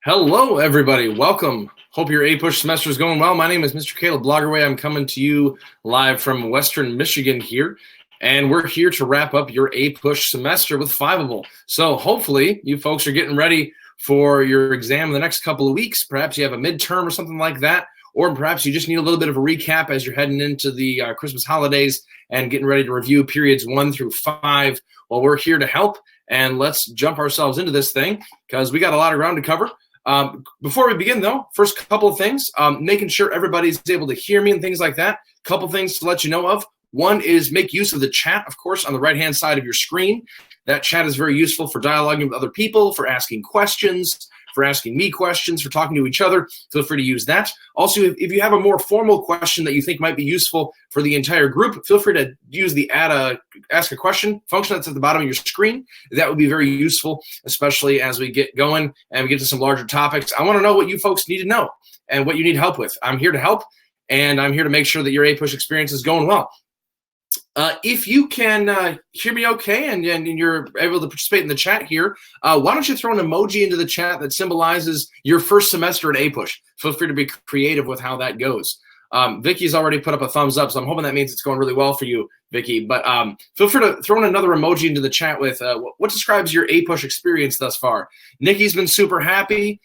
Hello, everybody. Welcome. Hope your APUSH semester is going well. My name is Mr. Caleb Bloggerway. I'm coming to you live from Western Michigan here, and we're here to wrap up your APUSH semester with Fiveable. So hopefully you folks are getting ready for your exam in the next couple of weeks. Perhaps you have a midterm or something like that, or perhaps you just need a little bit of a recap as you're heading into the Christmas holidays and getting ready to review periods 1 through 5. Well, we're here to help, and let's jump ourselves into this thing because we got a lot of ground to cover. Before we begin, though, first couple of things, making sure everybody's able to hear me and things like that. Couple things to let you know of. One is make use of the chat, of course, on the right-hand side of your screen. That chat is very useful for dialoguing with other people, for asking questions, for asking me questions, for talking to each other. Feel free to use that. Also, if you have a more formal question that you think might be useful for the entire group, feel free to use the ask a question function that's at the bottom of your screen. That would be very useful, especially as we get going and we get to some larger topics. I want to know what you folks need to know and what you need help with. I'm here to help, and I'm here to make sure that your APUSH experience is going well. If you can hear me okay and you're able to participate in the chat here, why don't you throw an emoji into the chat that symbolizes your first semester at APUSH? Feel free to be creative with how that goes. Vicky's already put up a thumbs up, so I'm hoping that means it's going really well for you, Vicky. But feel free to throw in another emoji into the chat with what describes your APUSH experience thus far. Nikki's been super happy.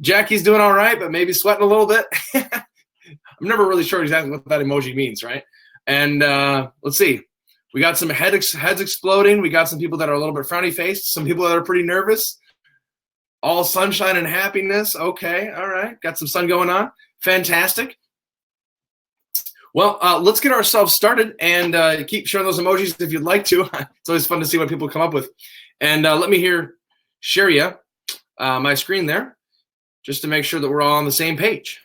Jackie's doing all right, but maybe sweating a little bit. I'm never really sure exactly what that emoji means, right? And let's see, we got some heads exploding. We got some people that are a little bit frowny faced, some people that are pretty nervous. All sunshine and happiness. Okay, all right, got some sun going on. Fantastic. Well, let's get ourselves started and keep sharing those emojis if you'd like to. It's always fun to see what people come up with. And let me share you my screen there just to make sure that we're all on the same page.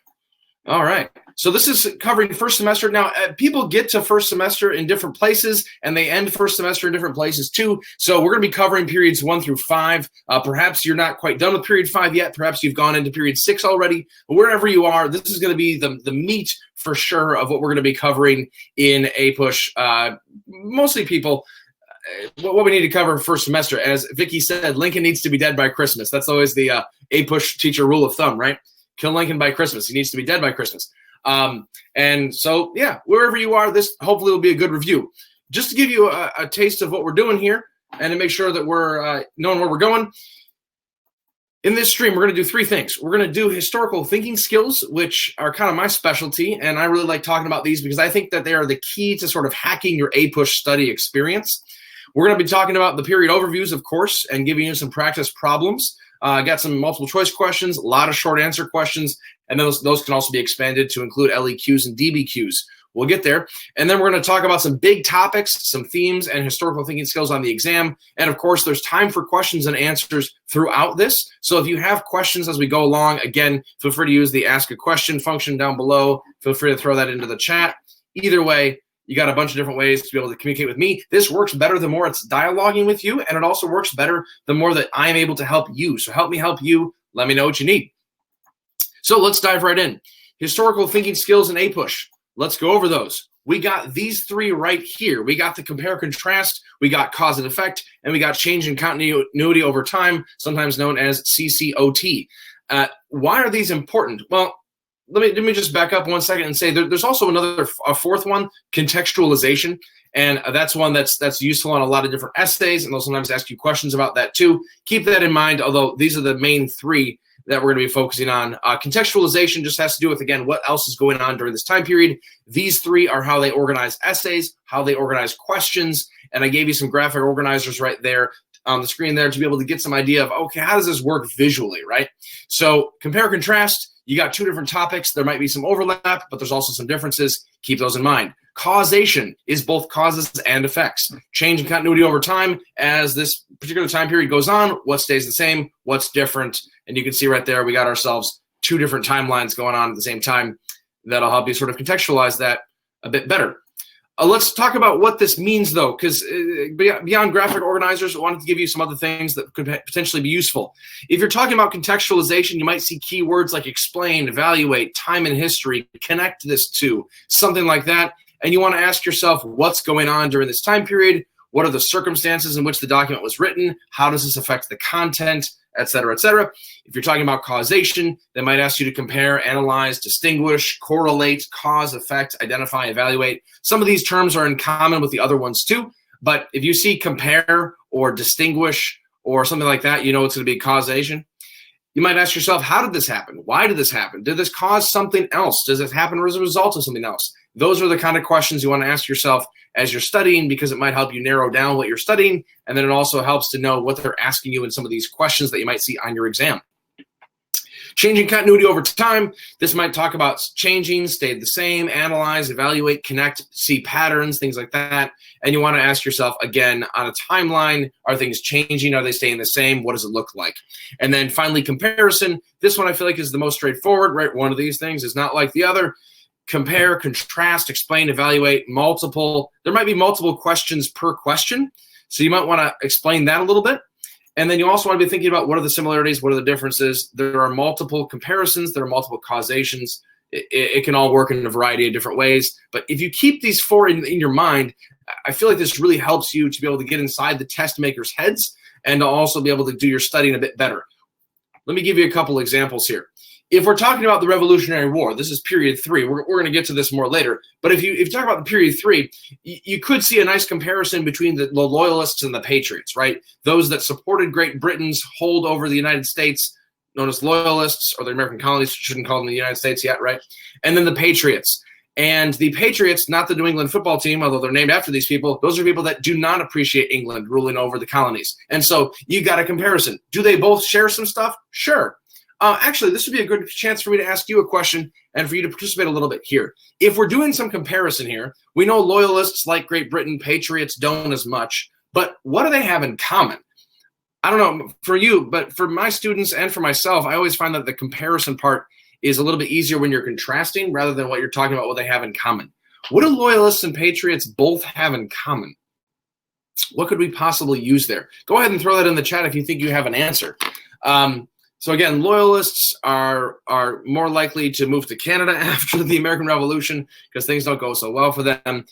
All right. So this is covering first semester. Now, people get to first semester in different places, and they end first semester in different places too. So we're going to be covering periods 1 through 5. Perhaps you're not quite done with period 5 yet. Perhaps you've gone into period 6 already. But wherever you are, this is going to be the meat for sure of what we're going to be covering in APUSH. Mostly people, what we need to cover first semester. As Vicky said, Lincoln needs to be dead by Christmas. That's always the APUSH teacher rule of thumb, right? Kill Lincoln by Christmas. He needs to be dead by Christmas. And so, yeah, wherever you are, this hopefully will be a good review. Just to give you a taste of what we're doing here and to make sure that we're knowing where we're going. In this stream, we're going to do 3 things. We're going to do historical thinking skills, which are kind of my specialty, and I really like talking about these because I think that they are the key to sort of hacking your APUSH study experience. We're going to be talking about the period overviews, of course, and giving you some practice problems. Got some multiple choice questions, a lot of short answer questions, and those can also be expanded to include LEQs and DBQs. We'll get there. And then we're going to talk about some big topics, some themes, and historical thinking skills on the exam. And of course, there's time for questions and answers throughout this. So if you have questions as we go along, again, feel free to use the ask a question function down below. Feel free to throw that into the chat. Either way, you got a bunch of different ways to be able to communicate with me. This works better the more it's dialoguing with you, and it also works better the more that I'm able to help you. So help me help you. Let me know what you need. So let's dive right in. Historical thinking skills in APUSH. Let's go over those. We got these 3 right here. We got the compare contrast, we got cause and effect, and we got change in continuity over time, sometimes known as CCOT. Why are these important? Well, let me just back up 1 second and say there's also a 4th one, contextualization, and that's one that's useful on a lot of different essays, and they'll sometimes ask you questions about that too. Keep that in mind, although these are the main 3 that we're going to be focusing on. Contextualization just has to do with, again, what else is going on during this time period. These 3 are how they organize essays, how they organize questions, and I gave you some graphic organizers right there on the screen there to be able to get some idea of, okay, how does this work visually, right? So compare contrast. You got 2 different topics. There might be some overlap, but there's also some differences. Keep those in mind. Causation is both causes and effects. Change in continuity over time. As this particular time period goes on, what stays the same, what's different. And you can see right there, we got ourselves 2 different timelines going on at the same time. That'll help you sort of contextualize that a bit better. Let's talk about what this means, though, because beyond graphic organizers, I wanted to give you some other things that could potentially be useful. If you're talking about contextualization, you might see keywords like explain, evaluate, time and history, connect this to, something like that. And you want to ask yourself what's going on during this time period, what are the circumstances in which the document was written, how does this affect the content, et cetera, et cetera. If you're talking about causation, they might ask you to compare, analyze, distinguish, correlate, cause, effect, identify, evaluate. Some of these terms are in common with the other ones too, but if you see compare or distinguish or something like that, you know it's going to be causation. You might ask yourself, how did this happen? Why did this happen? Did this cause something else? Does it happen as a result of something else? Those are the kind of questions you want to ask yourself as you're studying, because it might help you narrow down what you're studying, and then it also helps to know what they're asking you in some of these questions that you might see on your exam. Changing continuity over time. This might talk about changing, stayed the same, analyze, evaluate, connect, see patterns, things like that. And you want to ask yourself, again, on a timeline, are things changing? Are they staying the same? What does it look like? And then finally, comparison. This one I feel like is the most straightforward, right? One of these things is not like the other. Compare, contrast, explain, evaluate, multiple. There might be multiple questions per question. So you might want to explain that a little bit. And then you also want to be thinking about what are the similarities, what are the differences. There are multiple comparisons, there are multiple causations. It can all work in a variety of different ways. But if you keep these four in your mind, I feel like this really helps you to be able to get inside the test makers' heads and to also be able to do your studying a bit better. Let me give you a couple examples here. If we're talking about the Revolutionary War, this is period 3. We're going to get to this more later. But if you talk about the period 3, you could see a nice comparison between the loyalists and the patriots, right? Those that supported Great Britain's hold over the United States, known as loyalists, or the American colonies, shouldn't call them the United States yet, right? And then the patriots. And the Patriots, not the New England football team, although they're named after these people, those are people that do not appreciate England ruling over the colonies. And so you got a comparison. Do they both share some stuff? Sure. Actually, this would be a good chance for me to ask you a question and for you to participate a little bit here. If we're doing some comparison here, we know loyalists like Great Britain, patriots don't as much, but what do they have in common? I don't know for you, but for my students and for myself, I always find that the comparison part is a little bit easier when you're contrasting rather than what you're talking about, what they have in common. What do loyalists and patriots both have in common? What could we possibly use there? Go ahead and throw that in the chat if you think you have an answer. So again, loyalists are more likely to move to Canada after the American Revolution because things don't go so well for them.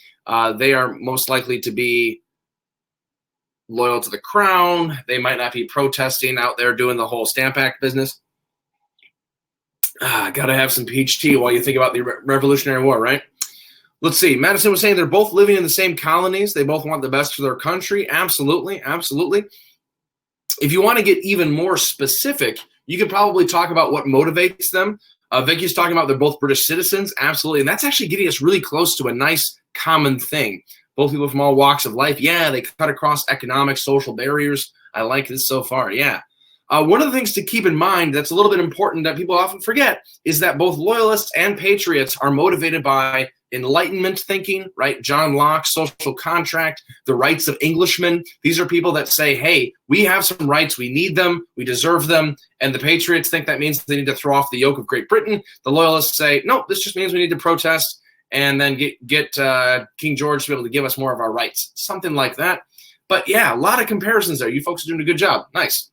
They are most likely to be loyal to the crown. They might not be protesting out there doing the whole Stamp Act business. Got to have some peach tea while you think about the Revolutionary War, right? Let's see. Madison was saying they're both living in the same colonies. They both want the best for their country. Absolutely, absolutely. If you want to get even more specific, you could probably talk about what motivates them. Vicky's talking about they're both British citizens. Absolutely. And that's actually getting us really close to a nice common thing. Both people from all walks of life. Yeah, they cut across economic, social barriers. I like this so far. Yeah. One of the things to keep in mind that's a little bit important that people often forget is that both loyalists and patriots are motivated by Enlightenment thinking, right? John Locke, social contract, the rights of Englishmen. These are people that say, hey, we have some rights. We need them. We deserve them. And the patriots think that means they need to throw off the yoke of Great Britain. The loyalists say, no, this just means we need to protest and then get King George to be able to give us more of our rights. Something like that. But yeah, a lot of comparisons there. You folks are doing a good job. Nice.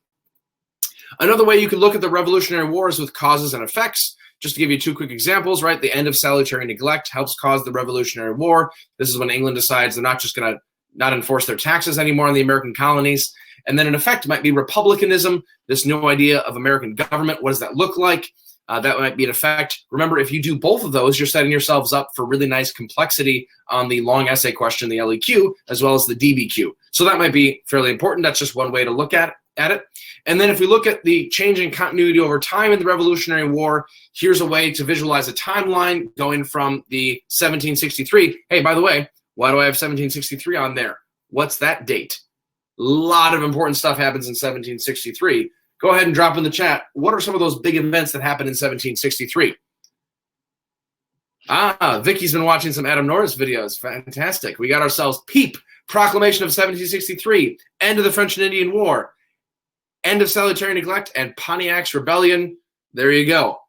Another way you could look at the Revolutionary War is with causes and effects. Just to give you 2 quick examples, right? The end of salutary neglect helps cause the Revolutionary War. This is when England decides they're not just going to not enforce their taxes anymore in the American colonies. And then an effect might be republicanism, this new idea of American government. What does that look like? That might be an effect. Remember, if you do both of those, you're setting yourselves up for really nice complexity on the long essay question, the LEQ, as well as the DBQ. So that might be fairly important. That's just one way to look at it. And then if we look at the changing continuity over time in the Revolutionary War, here's a way to visualize a timeline going from the 1763. Hey, by the way, why do I have 1763 on there? What's that date? A lot of important stuff happens in 1763. Go ahead and drop in the chat. What are some of those big events that happened in 1763? Vicky's been watching some Adam Norris videos. Fantastic. We got ourselves PEEP, Proclamation of 1763, end of the French and Indian War, end of salutary neglect, and Pontiac's Rebellion. There you go.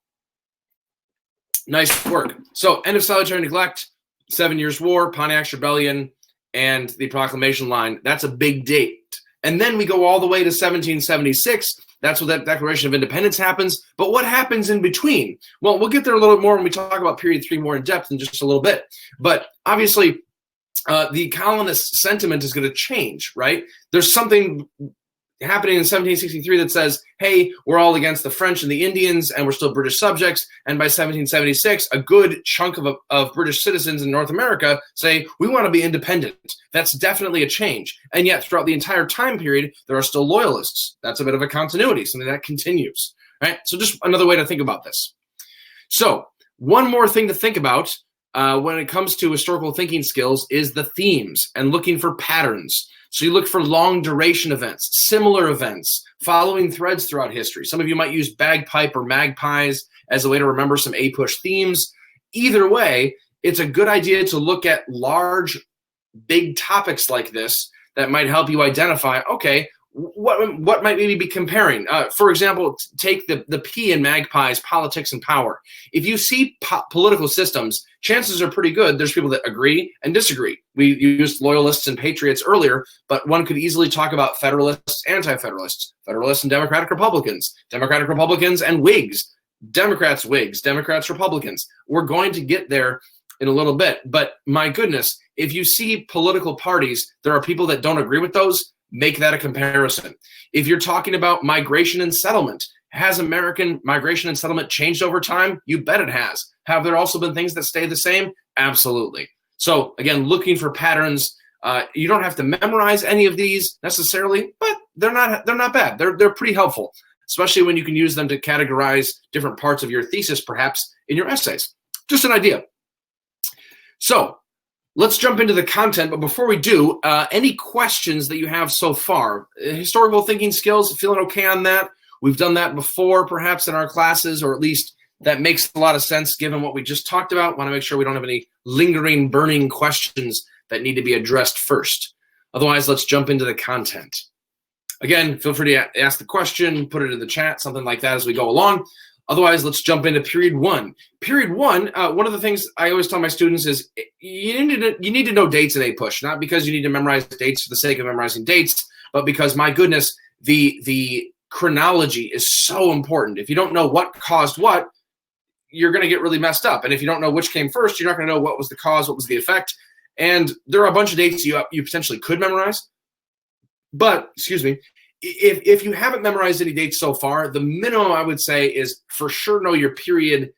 Nice work. So end of salutary neglect, 7 Years' War, Pontiac's Rebellion, and the proclamation line. That's a big date. And then we go all the way to 1776. That's when that Declaration of Independence happens. But what happens in between? Well, we'll get there a little bit more when we talk about period 3 more in depth in just a little bit. But obviously, the colonist sentiment is going to change, right? There's something happening in 1763 that says, hey, we're all against the French and the Indians, and we're still British subjects. And by 1776, a good chunk of British citizens in North America say, we want to be independent. That's definitely a change. And yet, throughout the entire time period, there are still loyalists. That's a bit of a continuity, something that continues. Right? So just another way to think about this. So one more thing to think about when it comes to historical thinking skills is the themes and looking for patterns. So you look for long duration events, similar events, following threads throughout history. Some of you might use bagpipe or magpies as a way to remember some APUSH themes. Either way, it's a good idea to look at large, big topics like this that might help you identify, okay, what might maybe be comparing? For example, take the P in magpies, politics and power. If you see political systems, chances are pretty good there's people that agree and disagree. We used loyalists and patriots earlier, but one could easily talk about federalists, anti-federalists, federalists and Democratic Republicans and Whigs, Democrats, Whigs, Democrats, Republicans. We're going to get there in a little bit, but my goodness, if you see political parties, there are people that don't agree with those. Make that a comparison. If you're talking about migration and settlement, has American migration and settlement changed over time? You bet it has. Have there also been things that stay the same? Absolutely. So again, looking for patterns. You don't have to memorize any of these necessarily, but they're not bad. They're pretty helpful, especially when you can use them to categorize different parts of your thesis, perhaps in your essays. Just an idea. So let's jump into the content, but before we do, any questions that you have so far? Historical thinking skills, feeling okay on that? We've done that before, perhaps in our classes, or at least that makes a lot of sense given what we just talked about. Want to make sure we don't have any lingering, burning questions that need to be addressed first. Otherwise, let's jump into the content. Again, feel free to ask the question, put it in the chat, something like that as we go along. Otherwise, let's jump into period one. Period one, one of the things I always tell my students is you need to know dates in APUSH, not because you need to memorize dates for the sake of memorizing dates, but because, my goodness, the chronology is so important. If you don't know what caused what, you're going to get really messed up. And if you don't know which came first, you're not going to know what was the cause, what was the effect. And there are a bunch of dates you potentially could memorize. But, excuse me, if you haven't memorized any dates so far, the minimum I would say is for sure know your period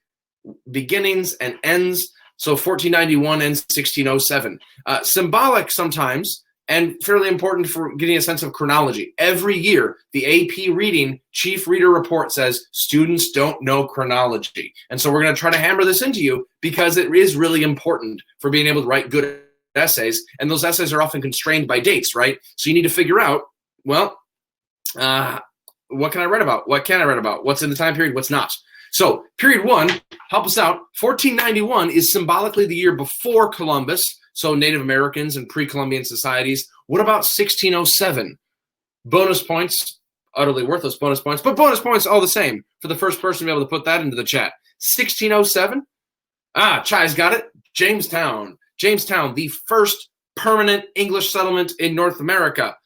beginnings and ends. So 1491 and 1607. Symbolic sometimes and fairly important for getting a sense of chronology. Every year, the AP reading chief reader report says students don't know chronology. And so we're going to try to hammer this into you because it is really important for being able to write good essays. And those essays are often constrained by dates, right? So you need to figure out, well, what can I write about? What can I write about? What's in the time period? What's not? So period one, help us out. 1491 is symbolically the year before Columbus, so Native Americans and pre-Columbian societies. What about 1607? Bonus points, utterly worthless bonus points, but bonus points all the same for the first person to be able to put that into the chat. 1607? Chai's got it. Jamestown. Jamestown, the first permanent English settlement in North America,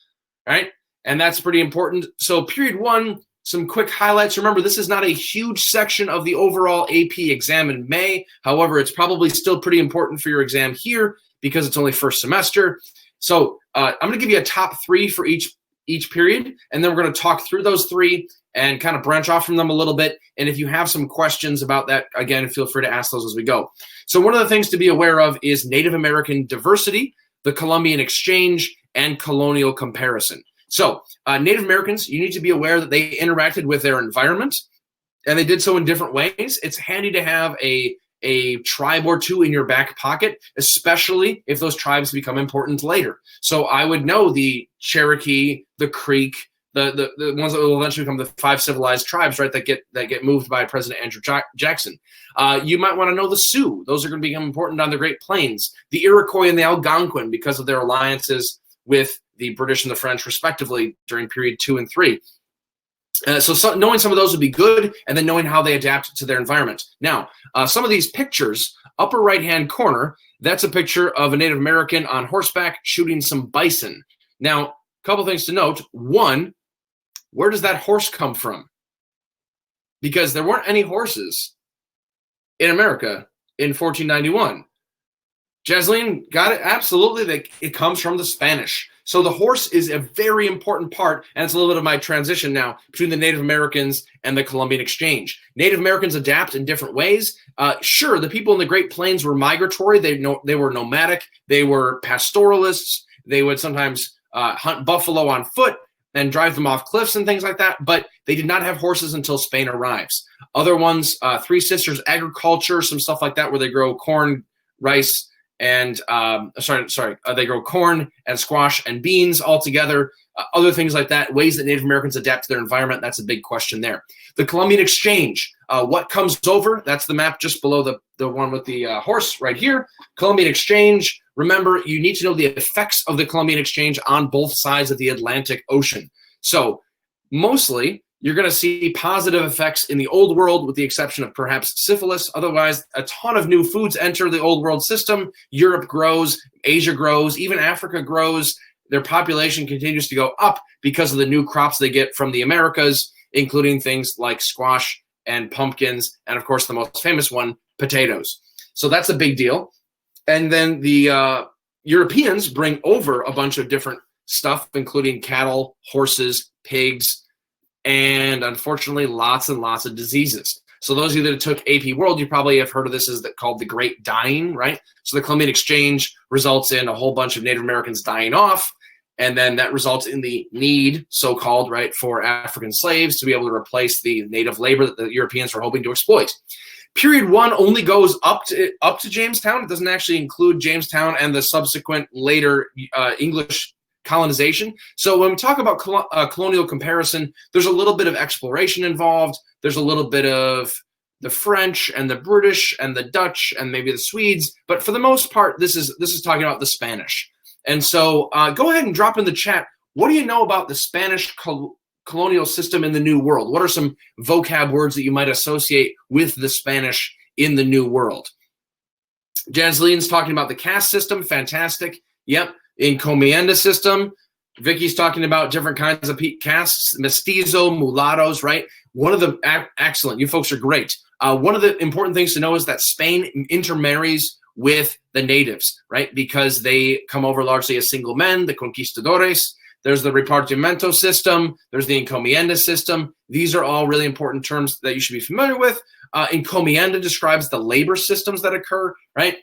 right? And that's pretty important. So period one, some quick highlights. Remember, this is not a huge section of the overall AP exam in May. However, it's probably still pretty important for your exam here because it's only first semester. So I'm going to give you a top three for each period, and then we're going to talk through those three and kind of branch off from them a little bit. And if you have some questions about that, again, feel free to ask those as we go. So one of the things to be aware of is Native American diversity, the Colombian exchange, and colonial comparison. So Native Americans, you need to be aware that they interacted with their environment, and they did so in different ways. It's handy to have a tribe or two in your back pocket, especially if those tribes become important later. So I would know the Cherokee, the Creek, the ones that will eventually become the 5 civilized tribes, right, that get moved by President Andrew Jackson. You might want to know the Sioux. Those are going to become important on the Great Plains. The Iroquois and the Algonquin because of their alliances with the British and the French, respectively, during period 2 and 3. So knowing some of those would be good, and then knowing how they adapt to their environment. Now, some of these pictures, upper right-hand corner, that's a picture of a Native American on horseback shooting some bison. Now, a couple things to note. One, where does that horse come from? Because there weren't any horses in America in 1491. Jasleen got it? Absolutely. It comes from the Spanish. So the horse is a very important part, and it's a little bit of my transition now between the Native Americans and the Colombian exchange. Native Americans adapt in different ways. Sure, the people in the Great Plains were migratory. They were nomadic. They were pastoralists. They would sometimes hunt buffalo on foot and drive them off cliffs and things like that, but they did not have horses until Spain arrives. Other ones, Three Sisters agriculture, some stuff like that where they grow corn, rice, and they grow corn and squash and beans all together, other things like that, ways that Native Americans adapt to their environment. That's a big question there. The Colombian exchange, what comes over? That's the map just below the one with the horse right here. Colombian exchange, remember, you need to know the effects of the Colombian exchange on both sides of the Atlantic Ocean. So mostly, you're going to see positive effects in the old world with the exception of perhaps syphilis. Otherwise, a ton of new foods enter the old world system. Europe grows, Asia grows, even Africa grows. Their population continues to go up because of the new crops they get from the Americas, including things like squash and pumpkins, and of course, the most famous one, potatoes. So that's a big deal. And then the Europeans bring over a bunch of different stuff, including cattle, horses, pigs, and unfortunately, lots and lots of diseases. So those of you that took AP World, you probably have heard of this as called the Great Dying, right? So the Colombian exchange results in a whole bunch of Native Americans dying off, and then that results in the need, so-called, right, for African slaves to be able to replace the native labor that the Europeans were hoping to exploit. Period one only goes up to Jamestown. It doesn't actually include Jamestown and the subsequent later English colonization. So when we talk about colonial comparison, there's a little bit of exploration involved. There's a little bit of the French and the British and the Dutch and maybe the Swedes, but for the most part, this is talking about the Spanish. And so go ahead and drop in the chat. What do you know about the Spanish colonial system in the New World? What are some vocab words that you might associate with the Spanish in the New World? Jasleen's talking about the caste system. Fantastic. Yep. Encomienda system. Vicky's talking about different kinds of castes, mestizo, mulattoes, right? One of the, excellent, you folks are great. One of the important things to know is that Spain intermarries with the natives, right? Because they come over largely as single men, the conquistadores. There's the repartimiento system. There's the encomienda system. These are all really important terms that you should be familiar with. Encomienda describes the labor systems that occur, right?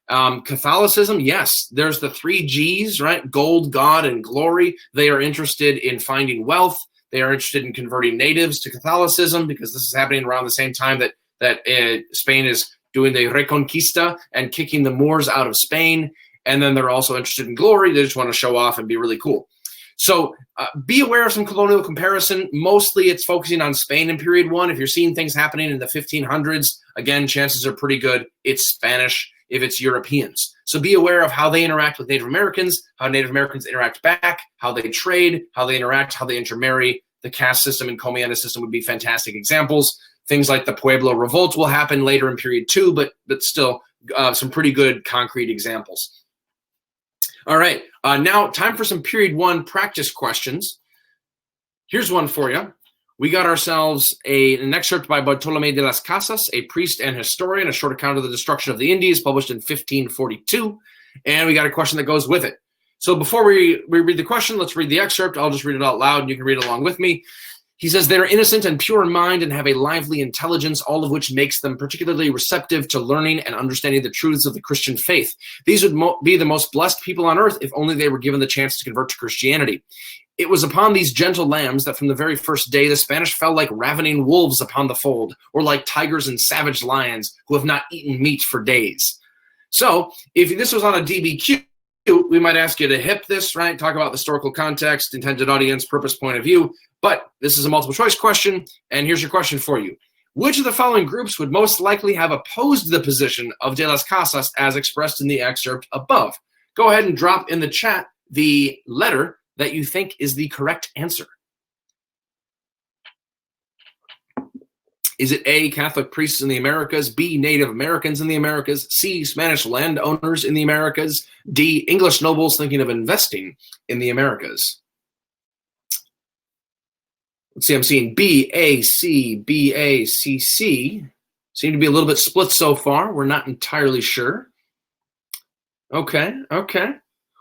Catholicism, yes, there's the 3 G's, right? Gold, God, and glory. They are interested in finding wealth. They are interested in converting natives to Catholicism because this is happening around the same time that Spain is doing the Reconquista and kicking the Moors out of Spain. And then they're also interested in glory. They just want to show off and be really cool. So be aware of some colonial comparison. Mostly it's focusing on Spain in period one. If you're seeing things happening in the 1500s, again, chances are pretty good it's Spanish if it's Europeans. So be aware of how they interact with Native Americans, how Native Americans interact back, how they trade, how they interact, how they intermarry. The caste system and Encomienda system would be fantastic examples. Things like the Pueblo Revolt will happen later in period 2, but still some pretty good concrete examples. All right, now time for some period 1 practice questions. Here's one for you. We got ourselves an excerpt by Bartolomé de las Casas, a priest and historian, a short account of the destruction of the Indies, published in 1542. And we got a question that goes with it. So before we read the question, let's read the excerpt. I'll just read it out loud and you can read along with me. He says, "They are innocent and pure in mind and have a lively intelligence, all of which makes them particularly receptive to learning and understanding the truths of the Christian faith. These would be the most blessed people on earth if only they were given the chance to convert to Christianity. It was upon these gentle lambs that from the very first day the Spanish fell like ravening wolves upon the fold, or like tigers and savage lions who have not eaten meat for days." So if this was on a DBQ, we might ask you to hip this, right? Talk about the historical context, intended audience, purpose, point of view. But this is a multiple choice question, and here's your question for you. Which of the following groups would most likely have opposed the position of de las Casas as expressed in the excerpt above? Go ahead and drop in the chat the letter that you think is the correct answer. Is it A, Catholic priests in the Americas, B, Native Americans in the Americas, C, Spanish landowners in the Americas, D, English nobles thinking of investing in the Americas? Let's see, I'm seeing B, A, C, B, A, C, C. Seem to be a little bit split so far. We're not entirely sure. Okay.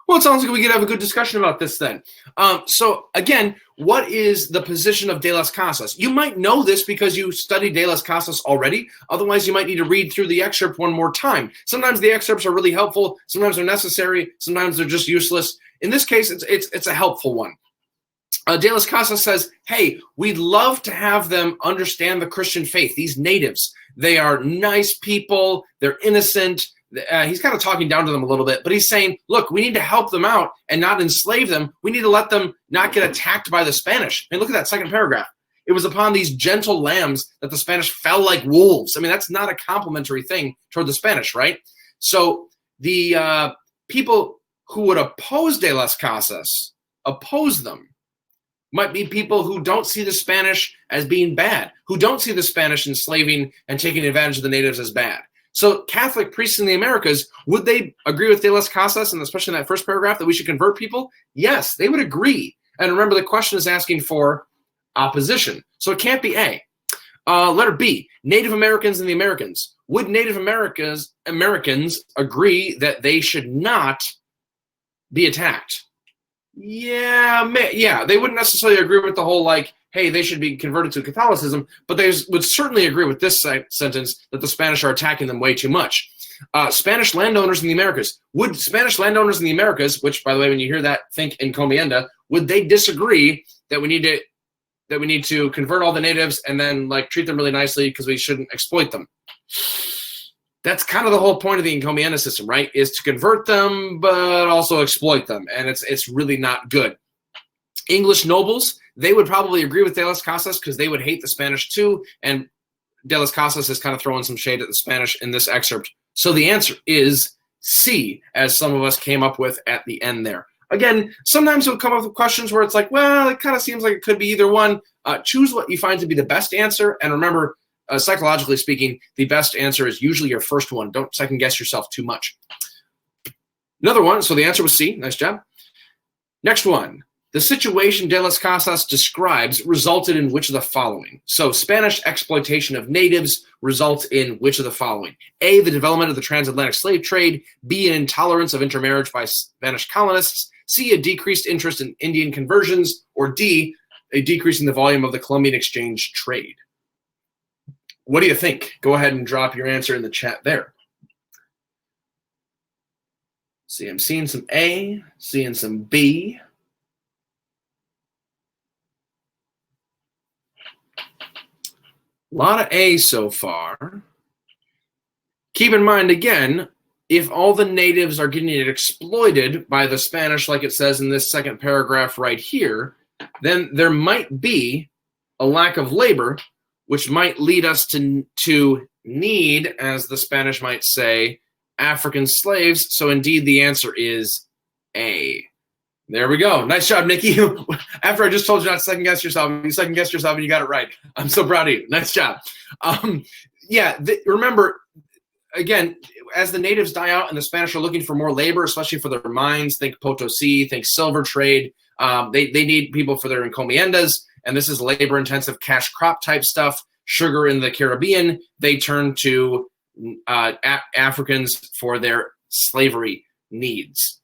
Well, it sounds like we could have a good discussion about this then. So again, what is the position of De las Casas? You might know this because you studied De las Casas already. Otherwise, you might need to read through the excerpt one more time. Sometimes the excerpts are really helpful. Sometimes they're necessary. Sometimes they're just useless. In this case, it's a helpful one. De las Casas says, hey, we'd love to have them understand the Christian faith. These natives, they are nice people. They're innocent. He's kind of talking down to them a little bit, but he's saying, look, we need to help them out and not enslave them. We need to let them not get attacked by the Spanish. I mean, look at that second paragraph. It was upon these gentle lambs that the Spanish fell like wolves. I mean, that's not a complimentary thing toward the Spanish, right? So the people who would oppose De las Casas, oppose them, might be people who don't see the Spanish as being bad, who don't see the Spanish enslaving and taking advantage of the natives as bad. So Catholic priests in the Americas, would they agree with De las Casas, and especially in that first paragraph, that we should convert people? Yes, they would agree. And remember, the question is asking for opposition. So it can't be A. Letter B, Native Americans in the Americans. Would Native Americans agree that they should not be attacked? Yeah, they wouldn't necessarily agree with the whole, like, hey, they should be converted to Catholicism, but they would certainly agree with this sentence that the Spanish are attacking them way too much. Spanish landowners in the Americas. Would Spanish landowners in the Americas, which, by the way, when you hear that, think encomienda, would they disagree that we need to convert all the natives and then like treat them really nicely because we shouldn't exploit them? That's kind of the whole point of the encomienda system, right? Is to convert them, but also exploit them. And it's really not good. English nobles, they would probably agree with De las Casas because they would hate the Spanish too. And De las Casas is kind of throwing some shade at the Spanish in this excerpt. So the answer is C, as some of us came up with at the end there. Again, sometimes we'll come up with questions where it's like, well, it kind of seems like it could be either one. Choose what you find to be the best answer. And remember, psychologically speaking, the best answer is usually your first one. Don't second guess yourself too much. Another one, so the answer was C. Nice job. Next one. The situation De las Casas describes resulted in which of the following? So Spanish exploitation of natives results in which of the following? A, the development of the transatlantic slave trade. B, an intolerance of intermarriage by Spanish colonists. C, a decreased interest in Indian conversions. Or D, a decrease in the volume of the Colombian exchange trade. What do you think? Go ahead and drop your answer in the chat there. See, I'm seeing some A, seeing some B. A lot of A so far. Keep in mind, again, if all the natives are getting exploited by the Spanish, like it says in this second paragraph right here, then there might be a lack of labor, which might lead us to need, as the Spanish might say, African slaves. So indeed, the answer is A. There we go. Nice job, Nikki. After I just told you not to second guess yourself, you second guessed yourself and you got it right. I'm so proud of you. Nice job. Remember, again, as the natives die out and the Spanish are looking for more labor, especially for their mines, think Potosi, think silver trade. They need people for their encomiendas, and this is labor-intensive cash crop type stuff. Sugar in the Caribbean, they turn to Africans for their slavery needs.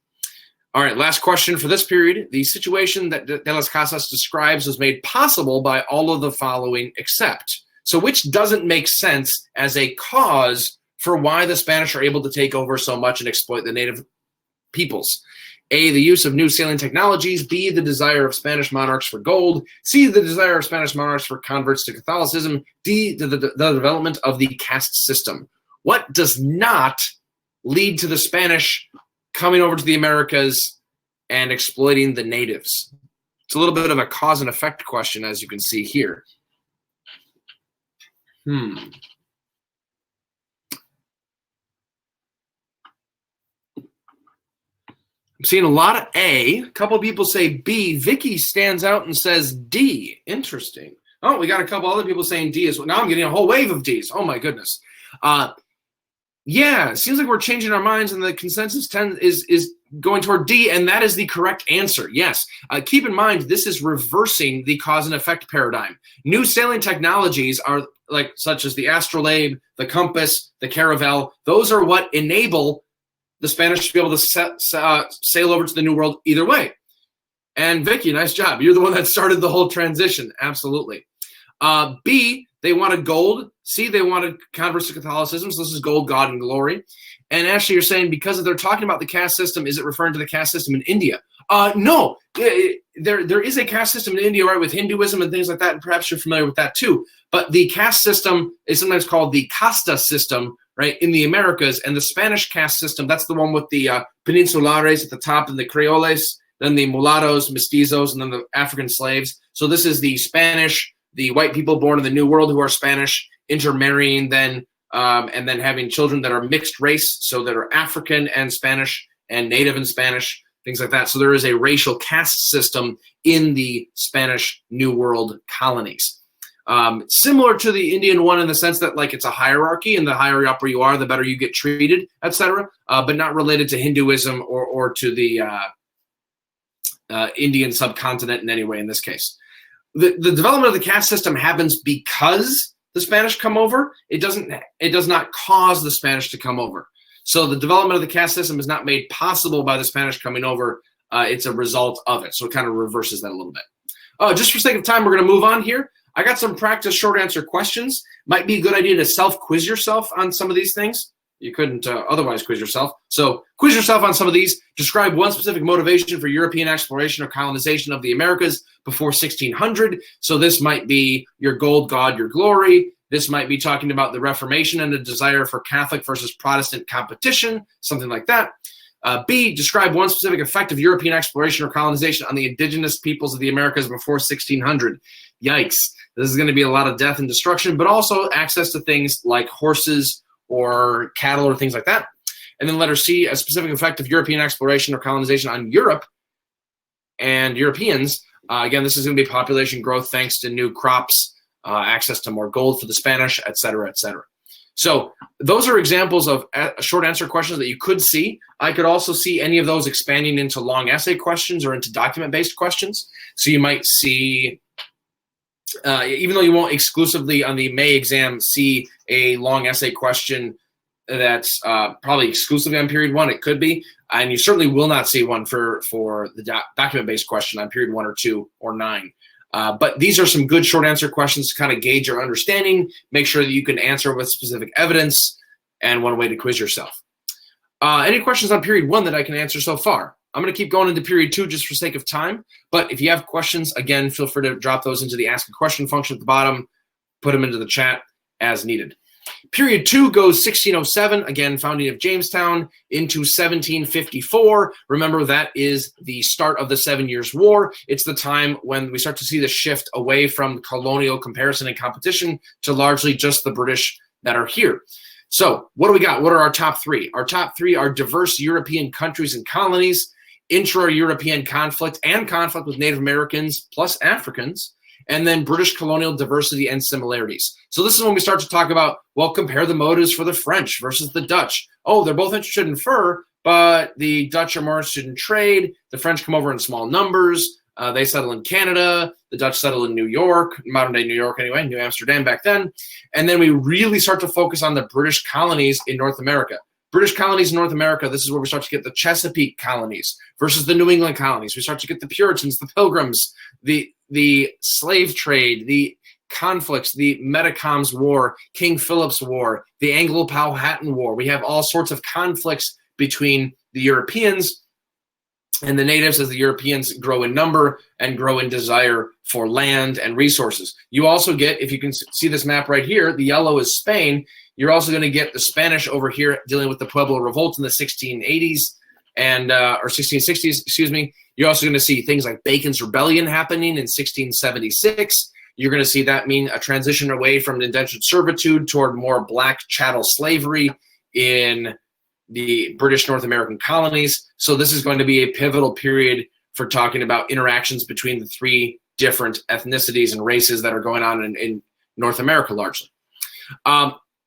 All right, last question for this period. The situation that De las Casas describes was made possible by all of the following except. So which doesn't make sense as a cause for why the Spanish are able to take over so much and exploit the native peoples? A, the use of new sailing technologies. B, the desire of Spanish monarchs for gold. C, the desire of Spanish monarchs for converts to Catholicism. D, the development of the caste system. What does not lead to the Spanish coming over to the Americas and exploiting the natives? It's a little bit of a cause and effect question, as you can see here. I'm seeing a lot of A. A couple of people say B. Vicky stands out and says D. Interesting. Oh, we got a couple other people saying D as well. Now I'm getting a whole wave of Ds. Oh, my goodness. Yeah, it seems like we're changing our minds, and the consensus is going toward D, and that is the correct answer. Yes. Keep in mind, this is reversing the cause and effect paradigm. New sailing technologies are such as the astrolabe, the compass, the caravel. Those are what enable the Spanish to be able to sail over to the New World either way. And Vicky, nice job. You're the one that started the whole transition. Absolutely. B, they wanted gold. C, they wanted converts to Catholicism. So this is gold, God, and glory. And Ashley, you're saying because they're talking about the caste system, is it referring to the caste system in India? No. There is a caste system in India, right, with Hinduism and things like that, and perhaps you're familiar with that too. But the caste system is sometimes called the casta system, right, in the Americas, and the Spanish caste system, that's the one with the peninsulares at the top and the creoles, then the mulattoes, mestizos, and then the African slaves. So this is the Spanish, the white people born in the New World who are Spanish, intermarrying then, and then having children that are mixed race, so that are African and Spanish and native and Spanish, things like that. So there is a racial caste system in the Spanish New World colonies. Similar to the Indian one in the sense that like it's a hierarchy, and the higher up you are, the better you get treated, etc. But not related to Hinduism or to the Indian subcontinent in any way in this case. The development of the caste system happens because the Spanish come over. It does not cause the Spanish to come over. So the development of the caste system is not made possible by the Spanish coming over. It's a result of it. So it kind of reverses that a little bit. Just for sake of time, we're going to move on here. I got some practice short answer questions. Might be a good idea to self-quiz yourself on some of these things. You couldn't otherwise quiz yourself. So quiz yourself on some of these. Describe one specific motivation for European exploration or colonization of the Americas before 1600. So this might be your gold, God, your glory. This might be talking about the Reformation and a desire for Catholic versus Protestant competition, something like that. B, describe one specific effect of European exploration or colonization on the indigenous peoples of the Americas before 1600. Yikes. This is going to be a lot of death and destruction, but also access to things like horses or cattle or things like that. And then letter C, a specific effect of European exploration or colonization on Europe and Europeans. Again, this is going to be population growth thanks to new crops, access to more gold for the Spanish, et cetera, et cetera. So those are examples of short answer questions that you could see. I could also see any of those expanding into long essay questions or into document-based questions. So you might see, even though you won't exclusively on the May exam see a long essay question that's probably exclusively on period 1, it could be, and you certainly will not see one for the document-based question on period 1 or 2 or 9. But these are some good short answer questions to kind of gauge your understanding, make sure that you can answer with specific evidence, and one way to quiz yourself. Any questions on period 1 that I can answer so far? I'm going to keep going into period 2 just for sake of time. But if you have questions, again, feel free to drop those into the ask a question function at the bottom, put them into the chat as needed. Period 2 goes 1607, again, founding of Jamestown, into 1754. Remember, that is the start of the 7 Years' War. It's the time when we start to see the shift away from colonial comparison and competition to largely just the British that are here. So what do we got? What are our top 3? Our top 3 are diverse European countries and colonies, intra-European conflict and conflict with Native Americans plus Africans, and then British colonial diversity and similarities. So this is when we start to talk about, well, compare the motives for the French versus the Dutch. Oh, they're both interested in fur, but the Dutch are more interested in trade. The French come over in small numbers. They settle in Canada. The Dutch settle in New York, modern-day New York anyway, New Amsterdam back then. And then we really start to focus on the British colonies in North America. British colonies in North America, this is where we start to get the Chesapeake colonies versus the New England colonies. We start to get the Puritans, the Pilgrims, the slave trade, the conflicts, the Metacoms War, King Philip's War, the Anglo-Powhatan War. We have all sorts of conflicts between the Europeans and the natives as the Europeans grow in number and grow in desire for land and resources. You also get, if you can see this map right here, the yellow is Spain. You're also going to get the Spanish over here dealing with the Pueblo Revolt in the 1680s and or 1660s, excuse me. You're also going to see things like Bacon's Rebellion happening in 1676. You're going to see that mean a transition away from indentured servitude toward more black chattel slavery in the British North American colonies. So this is going to be a pivotal period for talking about interactions between the 3 different ethnicities and races that are going on in North America largely.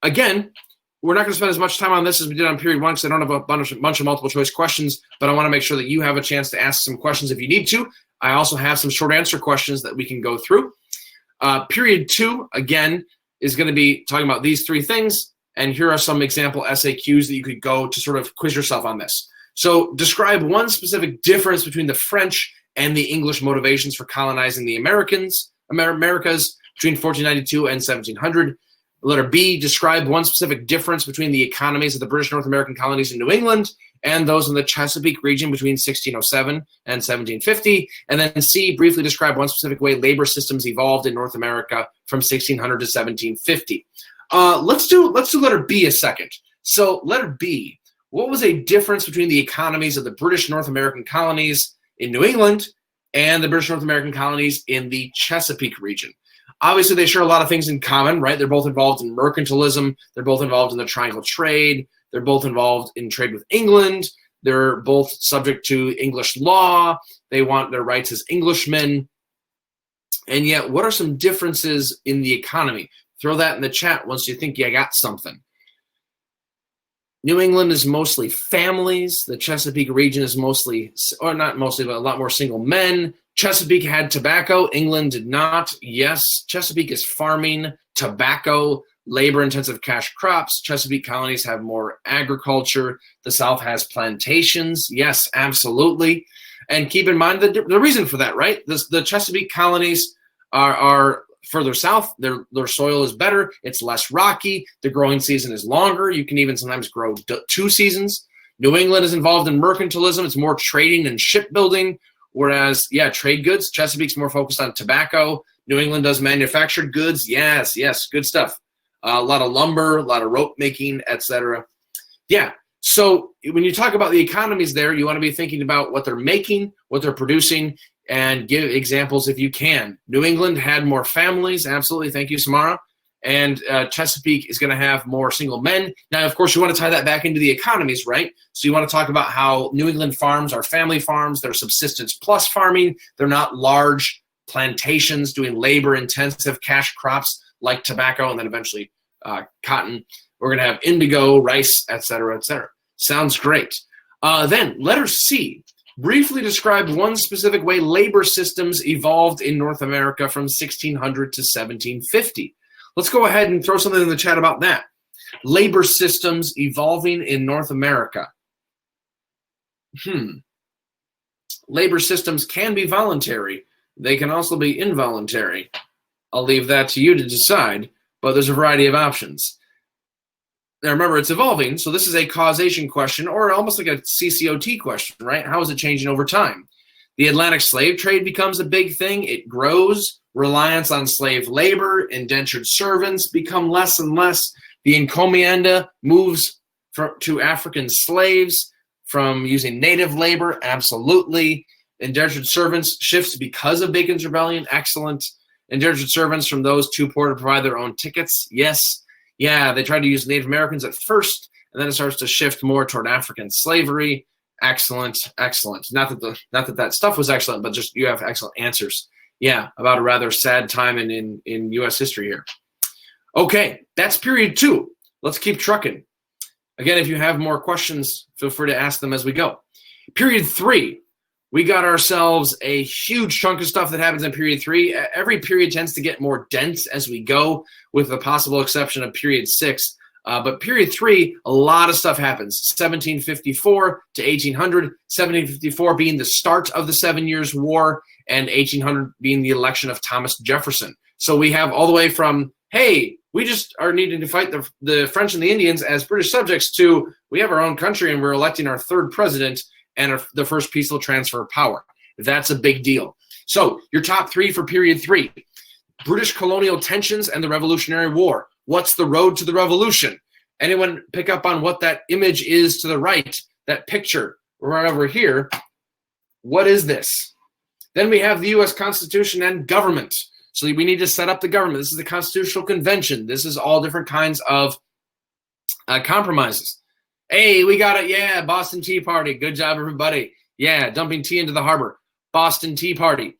Again, we're not going to spend as much time on this as we did on period 1 because I don't have a bunch of multiple choice questions, but I want to make sure that you have a chance to ask some questions if you need to. I also have some short answer questions that we can go through. Period 2, again, is going to be talking about these 3 things, And here are some example SAQs that you could go to sort of quiz yourself on this. So describe one specific difference between the French and the English motivations for colonizing the Americas between 1492 and 1700. Letter B, describe one specific difference between the economies of the British North American colonies in New England and those in the Chesapeake region between 1607 and 1750. And then C, briefly describe one specific way labor systems evolved in North America from 1600 to 1750. Let's do letter B a second. So letter B, what was a difference between the economies of the British North American colonies in New England and the British North American colonies in the Chesapeake region? Obviously, they share a lot of things in common, right? They're both involved in mercantilism. They're both involved in the triangle trade. They're both involved in trade with England. They're both subject to English law. They want their rights as Englishmen. And yet, what are some differences in the economy? Throw that in the chat once you think you got something. New England is mostly families. The Chesapeake region is mostly, or not mostly, but a lot more single men. Chesapeake had tobacco. England did not. Yes, Chesapeake is farming, tobacco, labor-intensive cash crops. Chesapeake colonies have more agriculture. The South has plantations. Yes, absolutely. And keep in mind the reason for that, right? The Chesapeake colonies are further south. Their soil is better. It's less rocky. The growing season is longer. You can even sometimes grow 2 seasons. New England is involved in mercantilism. It's more trading and shipbuilding. Whereas, yeah, trade goods, Chesapeake's more focused on tobacco. New England does manufactured goods. Yes, good stuff. A lot of lumber, a lot of rope making, etc. Yeah, so when you talk about the economies there, you want to be thinking about what they're making, what they're producing, and give examples if you can. New England had more families. Absolutely. Thank you, Samara. And Chesapeake is going to have more single men. Now, of course, you want to tie that back into the economies, right? So you want to talk about how New England farms are family farms. They're subsistence plus farming. They're not large plantations doing labor-intensive cash crops like tobacco and then eventually cotton. We're going to have indigo, rice, et cetera, et cetera. Sounds great. Then letter C. Briefly describe one specific way labor systems evolved in North America from 1600 to 1750. Let's go ahead and throw something in the chat about that. Labor systems evolving in North America. Labor systems can be voluntary. They can also be involuntary. I'll leave that to you to decide, but there's a variety of options. Now remember, it's evolving, so this is a causation question, or almost like a CCOT question, right? How is it changing over time? The Atlantic slave trade becomes a big thing. It grows. Reliance on slave labor, indentured servants become less and less. The encomienda moves to African slaves from using native labor. Absolutely. Indentured servants shifts because of Bacon's Rebellion. Excellent. Indentured servants from those too poor to provide their own tickets. Yes. Yeah, they tried to use Native Americans at first, and then it starts to shift more toward African slavery. Excellent, excellent. Not that stuff was excellent, but just you have excellent answers. Yeah, about a rather sad time in U.S. history here. Okay, that's period 2. Let's keep trucking. Again, if you have more questions, feel free to ask them as we go. Period 3. We got ourselves a huge chunk of stuff that happens in period 3. Every period tends to get more dense as we go, with the possible exception of period 6. But period 3, a lot of stuff happens. 1754 to 1800, 1754 being the start of the 7 Years' War, and 1800 being the election of Thomas Jefferson. So we have all the way from, hey, we just are needing to fight the French and the Indians as British subjects, to we have our own country and we're electing our 3rd president and the first peaceful transfer of power. That's a big deal. So your top 3 for period 3. British colonial tensions and the Revolutionary War. What's the road to the revolution? Anyone pick up on what that image is to the right? That picture right over here. What is this? Then we have the U.S. Constitution and government. So we need to set up the government. This is the Constitutional Convention. This is all different kinds of compromises. Hey, we got it. Yeah, Boston Tea Party. Good job, everybody. Yeah, dumping tea into the harbor. Boston Tea Party.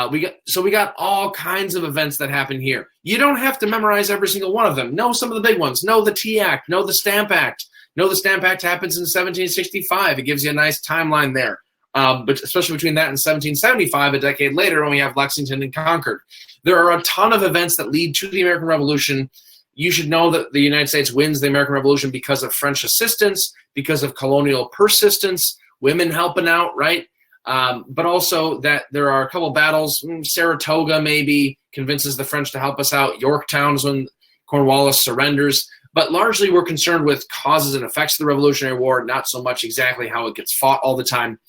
We got all kinds of events that happen here. You don't have to memorize every single one of them. Know some of the big ones. Know the Tea Act. Know the Stamp Act. Know the Stamp Act happens in 1765. It gives you a nice timeline there. But especially between that and 1775, a decade later, when we have Lexington and Concord. There are a ton of events that lead to the American Revolution. You should know that the United States wins the American Revolution because of French assistance, because of colonial persistence, women helping out, right? But also that there are a couple battles. Saratoga maybe convinces the French to help us out. Yorktown is when Cornwallis surrenders. But largely we're concerned with causes and effects of the Revolutionary War, not so much exactly how it gets fought all the time.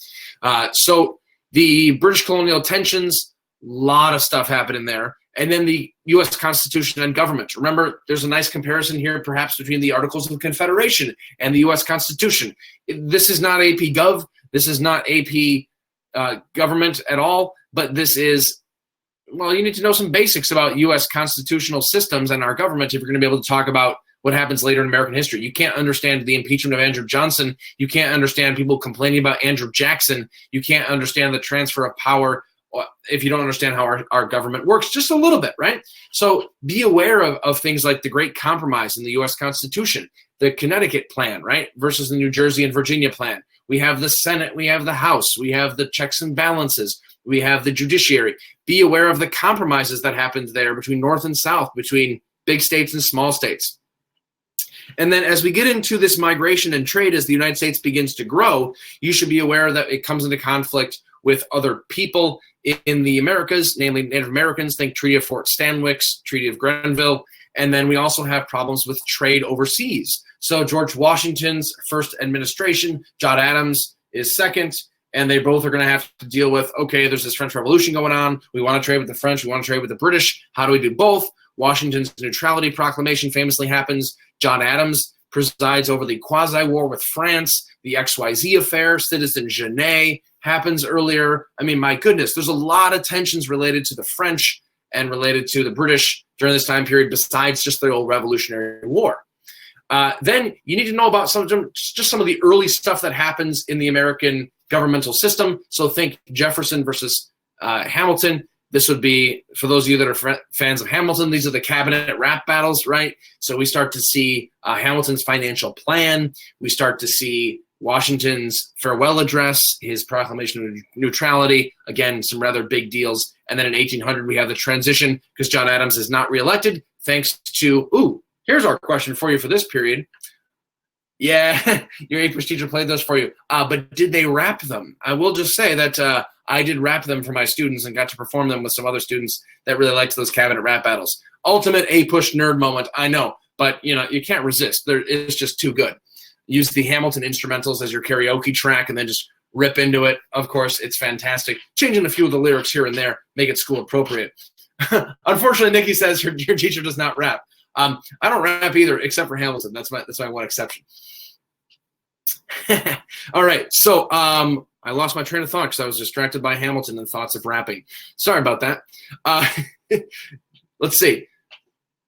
So the British colonial tensions, a lot of stuff happening there. And then the U.S. Constitution and government. Remember, there's a nice comparison here perhaps between the Articles of Confederation and the U.S. Constitution. This is not AP Gov. This is not AP government at all, but this is, well, you need to know some basics about U.S. constitutional systems and our government if you're going to be able to talk about what happens later in American history. You can't understand the impeachment of Andrew Johnson. You can't understand people complaining about Andrew Jackson. You can't understand the transfer of power if you don't understand how our government works just a little bit, right? So be aware of things like the Great Compromise in the U.S. Constitution, the Connecticut Plan, right, versus the New Jersey and Virginia Plan. We have the Senate, we have the House, we have the checks and balances, we have the judiciary. Be aware of the compromises that happened there between North and South, between big states and small states. And then as we get into this migration and trade, as the United States begins to grow, you should be aware that it comes into conflict with other people in the Americas, namely Native Americans. Think Treaty of Fort Stanwix, Treaty of Grenville. And then we also have problems with trade overseas. So George Washington's first administration, John Adams is second, and they both are going to have to deal with, okay, there's this French Revolution going on. We want to trade with the French. We want to trade with the British. How do we do both? Washington's neutrality proclamation famously happens. John Adams presides over the quasi-war with France. The XYZ affair, Citizen Genet, happens earlier. I mean, my goodness, there's a lot of tensions related to the French and related to the British during this time period besides just the old Revolutionary War. Then you need to know about some of the early stuff that happens in the American governmental system. So think Jefferson versus Hamilton. This would be, for those of you that are fans of Hamilton, these are the cabinet rap battles, right? So we start to see Hamilton's financial plan. We start to see Washington's farewell address, his proclamation of neutrality, again, some rather big deals. And then in 1800, we have the transition because John Adams is not reelected thanks to, here's our question for you for this period. Yeah, your APUSH teacher played those for you. But did they rap them? I will just say that I did rap them for my students and got to perform them with some other students that really liked those cabinet rap battles. Ultimate APUSH nerd moment, I know. But, you can't resist. It's just too good. Use the Hamilton instrumentals as your karaoke track and then just rip into it. Of course, it's fantastic. Changing a few of the lyrics here and there, make it school appropriate. Unfortunately, Nikki says your teacher does not rap. I don't rap either, except for Hamilton. That's my one exception. All right, so I lost my train of thought because I was distracted by Hamilton and thoughts of rapping. Sorry about that. Let's see.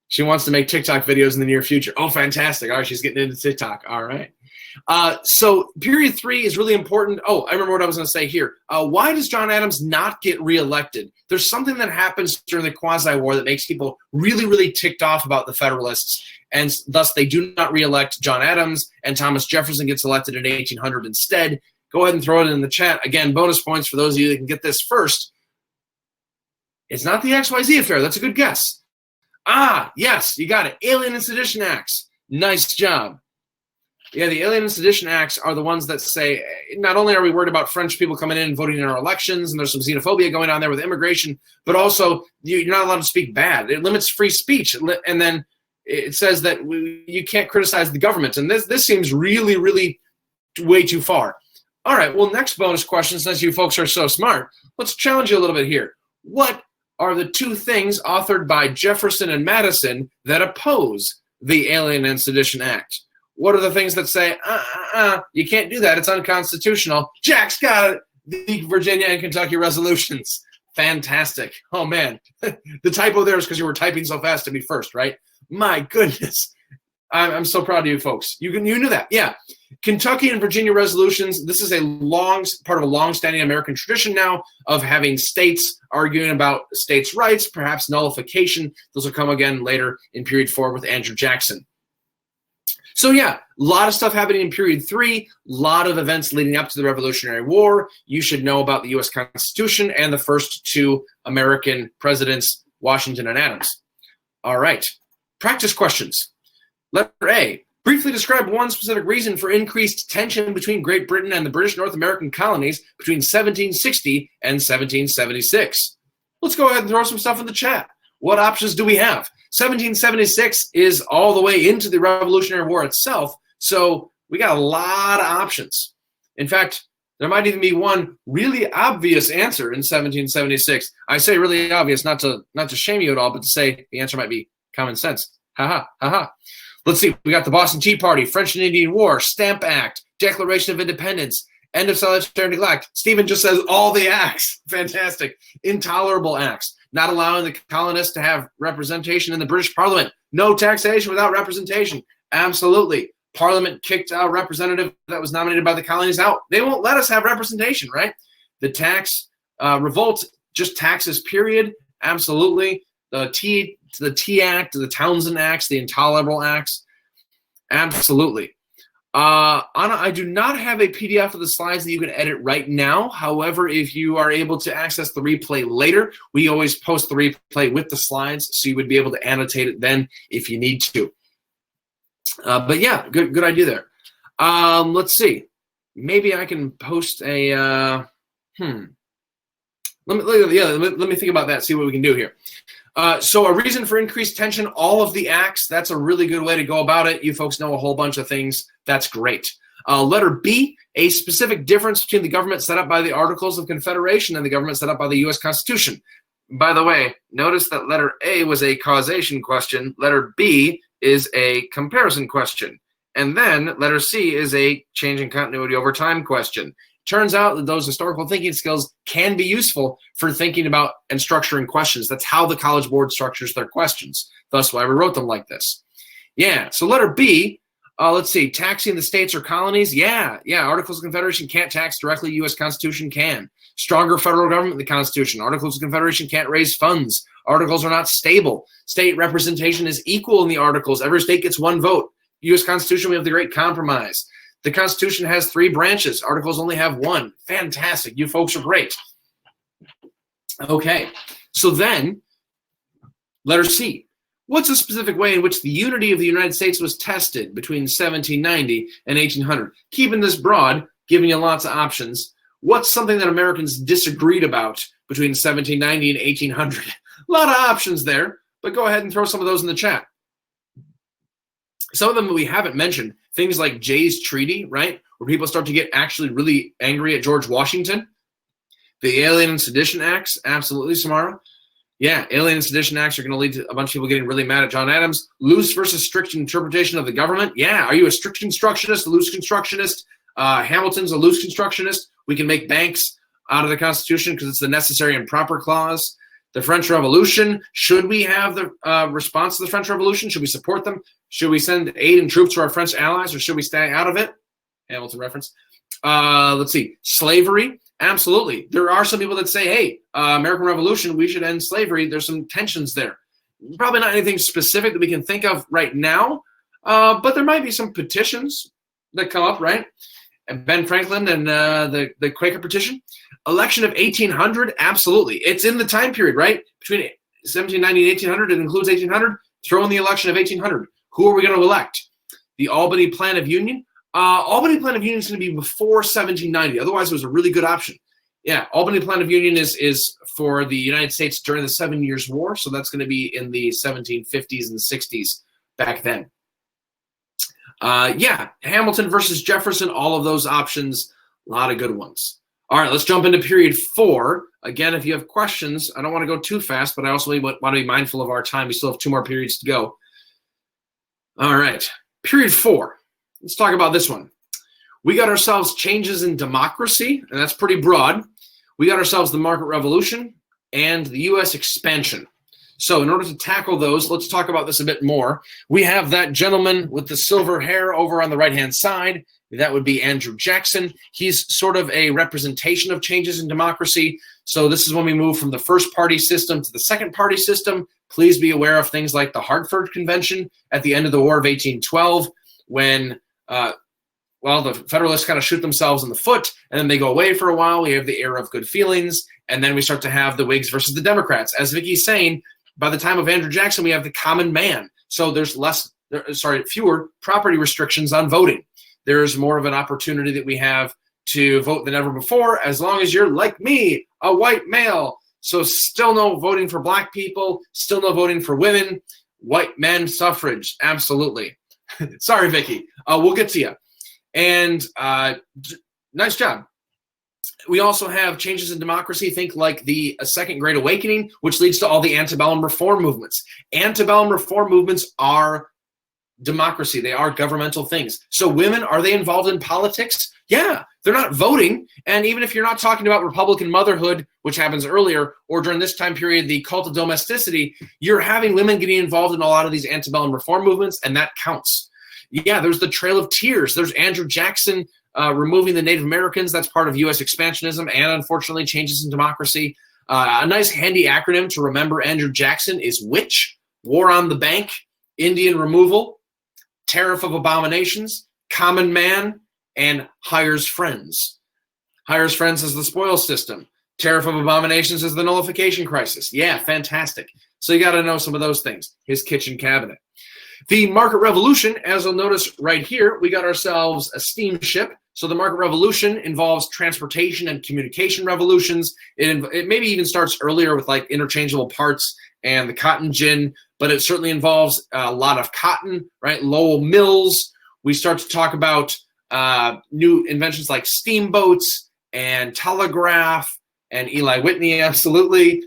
She wants to make TikTok videos in the near future. Oh, fantastic. All right, she's getting into TikTok. All right. So period 3 is really important. Oh, I remember what I was going to say here. Why does John Adams not get reelected? There's something that happens during the quasi-war that makes people really, really ticked off about the Federalists, and thus they do not reelect John Adams, and Thomas Jefferson gets elected in 1800 instead. Go ahead and throw it in the chat. Again, bonus points for those of you that can get this first. It's not the XYZ affair. That's a good guess. Ah, yes, you got it. Alien and Sedition Acts. Nice job. Yeah, the Alien and Sedition Acts are the ones that say, not only are we worried about French people coming in and voting in our elections, and there's some xenophobia going on there with immigration, but also you're not allowed to speak bad. It limits free speech. And then it says that you can't criticize the government. And this seems really, really way too far. All right, well, next bonus question, since you folks are so smart, let's challenge you a little bit here. What are the two things authored by Jefferson and Madison that oppose the Alien and Sedition Act? What are the things that say, you can't do that, it's unconstitutional? Jack's got it. The Virginia and Kentucky resolutions. Fantastic. Oh, man. The typo there is because you were typing so fast to be first, right? My goodness. I'm so proud of you folks. You knew that. Yeah. Kentucky and Virginia resolutions, this is part of a long-standing American tradition now of having states arguing about states' rights, perhaps nullification. Those will come again later in period 4 with Andrew Jackson. So yeah, a lot of stuff happening in period 3, a lot of events leading up to the Revolutionary War. You should know about the U.S. Constitution and the first 2 American presidents, Washington and Adams. All right. Practice questions. Letter A. Briefly describe one specific reason for increased tension between Great Britain and the British North American colonies between 1760 and 1776. Let's go ahead and throw some stuff in the chat. What options do we have? 1776 is all the way into the Revolutionary War itself, so we got a lot of options. In fact, there might even be one really obvious answer in 1776. I say really obvious, not to shame you at all, but to say the answer might be common sense. Ha ha. Let's see. We got the Boston Tea Party, French and Indian War, Stamp Act, Declaration of Independence, end of solitary neglect. Stephen just says all the acts. Fantastic. Intolerable acts. Not allowing the colonists to have representation in the British Parliament. No taxation without representation. Absolutely. Parliament kicked a representative that was nominated by the colonies out. They won't let us have representation, right? The tax revolt, just taxes, period. Absolutely. The Tea Act, the Townsend Acts, the Intolerable Acts. Absolutely. Anna, I do not have a PDF of the slides that you can edit right now. However, if you are able to access the replay later, we always post the replay with the slides, so you would be able to annotate it then if you need to. But yeah, good idea there. Let's see. Maybe I can post a. Let me think about that. See what we can do here. So a reason for increased tension, all of the acts. That's a really good way to go about it. You folks know a whole bunch of things. That's great. Letter B, a specific difference between the government set up by the Articles of Confederation and the government set up by the U.S. Constitution. By the way, notice that letter A was a causation question. Letter B is a comparison question. And then letter C is a change in continuity over time question. Turns out that those historical thinking skills can be useful for thinking about and structuring questions. That's how the College Board structures their questions. That's why we wrote them like this. Yeah, so letter B, let's see, taxing the states or colonies. Yeah, Articles of Confederation can't tax directly, U.S. Constitution can. Stronger federal government, the Constitution. Articles of Confederation can't raise funds. Articles are not stable. State representation is equal in the Articles. Every state gets one vote. U.S. Constitution, we have the Great Compromise. The Constitution has 3 branches. Articles only have 1. Fantastic. You folks are great. Okay. So then, letter C. What's a specific way in which the unity of the United States was tested between 1790 and 1800? Keeping this broad, giving you lots of options. What's something that Americans disagreed about between 1790 and 1800? A lot of options there, but go ahead and throw some of those in the chat. Some of them we haven't mentioned, things like Jay's Treaty, right? Where people start to get actually really angry at George Washington. The Alien and Sedition Acts, absolutely, Samara. Yeah, Alien and Sedition Acts are going to lead to a bunch of people getting really mad at John Adams. Loose versus strict interpretation of the government. Yeah, are you a strict constructionist, a loose constructionist? Hamilton's a loose constructionist. We can make banks out of the Constitution because it's the necessary and proper clause. The French Revolution, should we have the response to the French Revolution? Should we support them? Should we send aid and troops to our French allies, or should we stay out of it? Hamilton reference. Let's see. Slavery, absolutely. There are some people that say, hey, American Revolution, we should end slavery. There's some tensions there. Probably not anything specific that we can think of right now, but there might be some petitions that come up, right? And Ben Franklin and the Quaker petition. Election of 1800, absolutely. It's in the time period, right? Between 1790 and 1800, it includes 1800. Throw in the election of 1800. Who are we going to elect? The Albany Plan of Union. Albany Plan of Union is going to be before 1790. Otherwise, it was a really good option. Yeah, Albany Plan of Union is for the United States during the 7 Years' War. So that's going to be in the 1750s and 60s back then. Yeah, Hamilton versus Jefferson, all of those options, a lot of good ones. All right, let's jump into period 4. Again, if you have questions, I don't want to go too fast, but I also want to be mindful of our time. We still have 2 more periods to go. All right, period 4. Let's talk about this one. We got ourselves changes in democracy, and that's pretty broad. We got ourselves the market revolution and the U.S. expansion. So in order to tackle those, let's talk about this a bit more. We have that gentleman with the silver hair over on the right-hand side. That would be Andrew Jackson. He's sort of a representation of changes in democracy. So this is when we move from the first-party system to the second-party system. Please be aware of things like the Hartford Convention at the end of the War of 1812 when, the Federalists kind of shoot themselves in the foot, and then they go away for a while. We have the era of good feelings, and then we start to have the Whigs versus the Democrats. As Vicky's saying, by the time of Andrew Jackson, we have the common man. So there's fewer property restrictions on voting. There's more of an opportunity that we have to vote than ever before, as long as you're like me, a white male. So still no voting for black people, still no voting for women, white men suffrage, absolutely. Sorry, Vicky, we'll get to you. And nice job. We also have changes in democracy. Think like the Second Great Awakening, which leads to all the antebellum reform movements. Antebellum reform movements are democracy. They are governmental things. So women, are they involved in politics? Yeah, they're not voting. And even if you're not talking about Republican motherhood, which happens earlier, or during this time period, the cult of domesticity, you're having women getting involved in a lot of these antebellum reform movements, and that counts. Yeah, there's the Trail of Tears. There's Andrew Jackson removing the Native Americans. That's part of U.S. expansionism and, unfortunately, changes in democracy. A nice handy acronym to remember Andrew Jackson is WITCH, War on the Bank, Indian Removal, Tariff of Abominations, Common Man, and Hires Friends. Hires Friends is the spoils system. Tariff of Abominations is the nullification crisis. Yeah, fantastic. So you got to know some of those things. His kitchen cabinet. The market revolution, as you'll notice right here, we got ourselves a steamship. So the market revolution involves transportation and communication revolutions. It maybe even starts earlier with like interchangeable parts and the cotton gin, but it certainly involves a lot of cotton, right? Lowell Mills. We start to talk about new inventions like steamboats and telegraph and Eli Whitney, absolutely.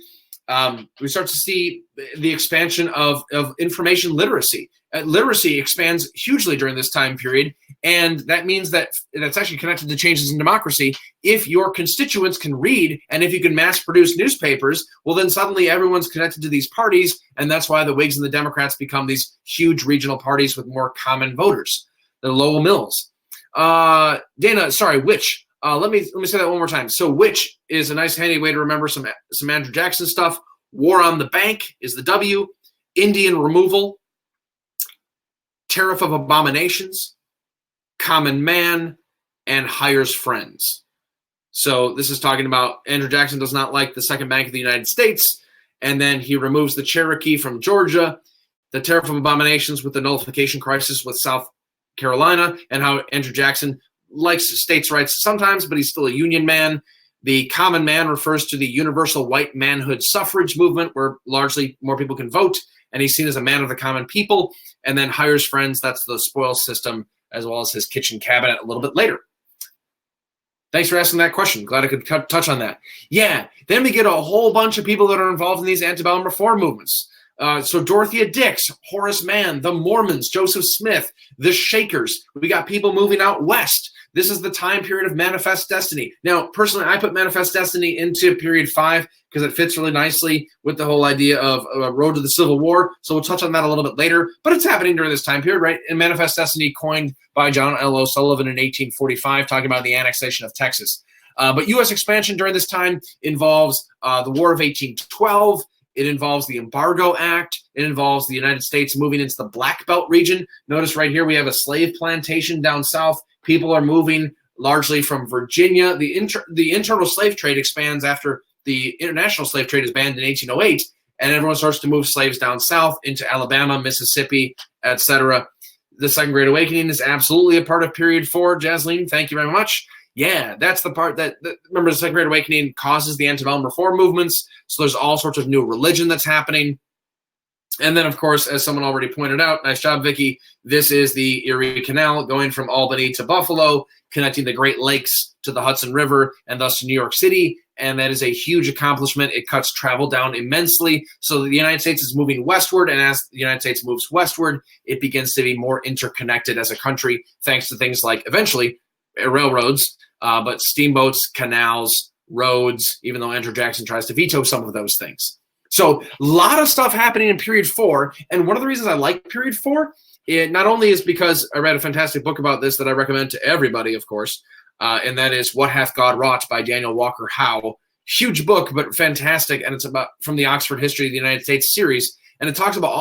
We start to see the expansion of information literacy. Literacy expands hugely during this time period, and that means that that's actually connected to changes in democracy. If your constituents can read and if you can mass produce newspapers, well, then suddenly everyone's connected to these parties, and that's why the Whigs and the Democrats become these huge regional parties with more common voters. The Lowell Mills. Dana, sorry, which? Let me say that one more time. So which is a nice handy way to remember some Andrew Jackson stuff. War on the Bank is the W. Indian Removal. Tariff of Abominations. Common Man. And Hires Friends. So this is talking about Andrew Jackson does not like the Second Bank of the United States, and then he removes the Cherokee from Georgia. The Tariff of Abominations with the nullification crisis with South Carolina, and how Andrew Jackson likes states' rights sometimes, but he's still a Union man. The Common Man refers to the universal white manhood suffrage movement, where largely more people can vote, and he's seen as a man of the common people. And then Hires Friends, that's the spoils system, as well as his kitchen cabinet a little bit later. Thanks for asking that question. Glad I could touch on that. Yeah, then we get a whole bunch of people that are involved in these antebellum reform movements. So Dorothea Dix, Horace Mann, the Mormons, Joseph Smith, the Shakers. We got people moving out west. This is the time period of Manifest Destiny. Now, personally, I put Manifest Destiny into period 5 because it fits really nicely with the whole idea of a road to the Civil War. So we'll touch on that a little bit later. But it's happening during this time period, right? And Manifest Destiny coined by John L. O'Sullivan in 1845, talking about the annexation of Texas. But U.S. expansion during this time involves the War of 1812. It involves the Embargo Act. It involves the United States moving into the Black Belt region. Notice right here we have a slave plantation down south. People are moving largely from Virginia. The internal slave trade expands after the international slave trade is banned in 1808, and everyone starts to move slaves down south into Alabama, Mississippi, etc. The Second Great Awakening is absolutely a part of period 4. Jasleen, thank you very much. Yeah, that's the part that remember, the Second Great Awakening causes the antebellum reform movements. So there's all sorts of new religion that's happening. And then, of course, as someone already pointed out, nice job, Vicky, this is the Erie Canal going from Albany to Buffalo, connecting the Great Lakes to the Hudson River and thus to New York City. And that is a huge accomplishment. It cuts travel down immensely. So the United States is moving westward. And as the United States moves westward, it begins to be more interconnected as a country, thanks to things like, eventually, railroads, but steamboats, canals, roads, even though Andrew Jackson tries to veto some of those things. So a lot of stuff happening in period 4. And one of the reasons I like period 4, it not only is because I read a fantastic book about this that I recommend to everybody, of course, and that is What Hath God Wrought by Daniel Walker Howe. Huge book, but fantastic. And it's about from the Oxford History of the United States series. And it talks about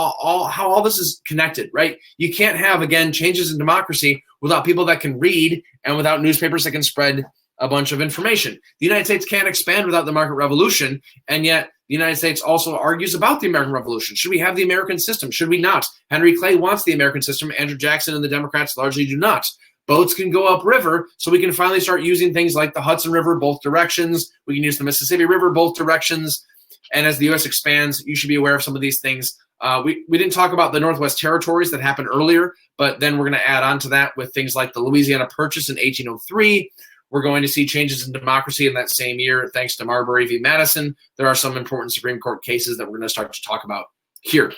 how all this is connected, right? You can't have, again, changes in democracy without people that can read and without newspapers that can spread a bunch of information. The United States can't expand without the market revolution, and yet The United States also argues about the American Revolution. Should we have the American system? Should we not? Henry Clay wants the American system. Andrew Jackson and the Democrats largely do not. Boats can go upriver, so we can finally start using things like the Hudson River, both directions. We can use the Mississippi River, both directions. And as the U.S. expands, you should be aware of some of these things. We didn't talk about the Northwest Territories that happened earlier, but then we're going to add on to that with things like the Louisiana Purchase in 1803. We're going to see changes in democracy in that same year, thanks to Marbury v. Madison. There are some important Supreme Court cases that we're going to start to talk about here.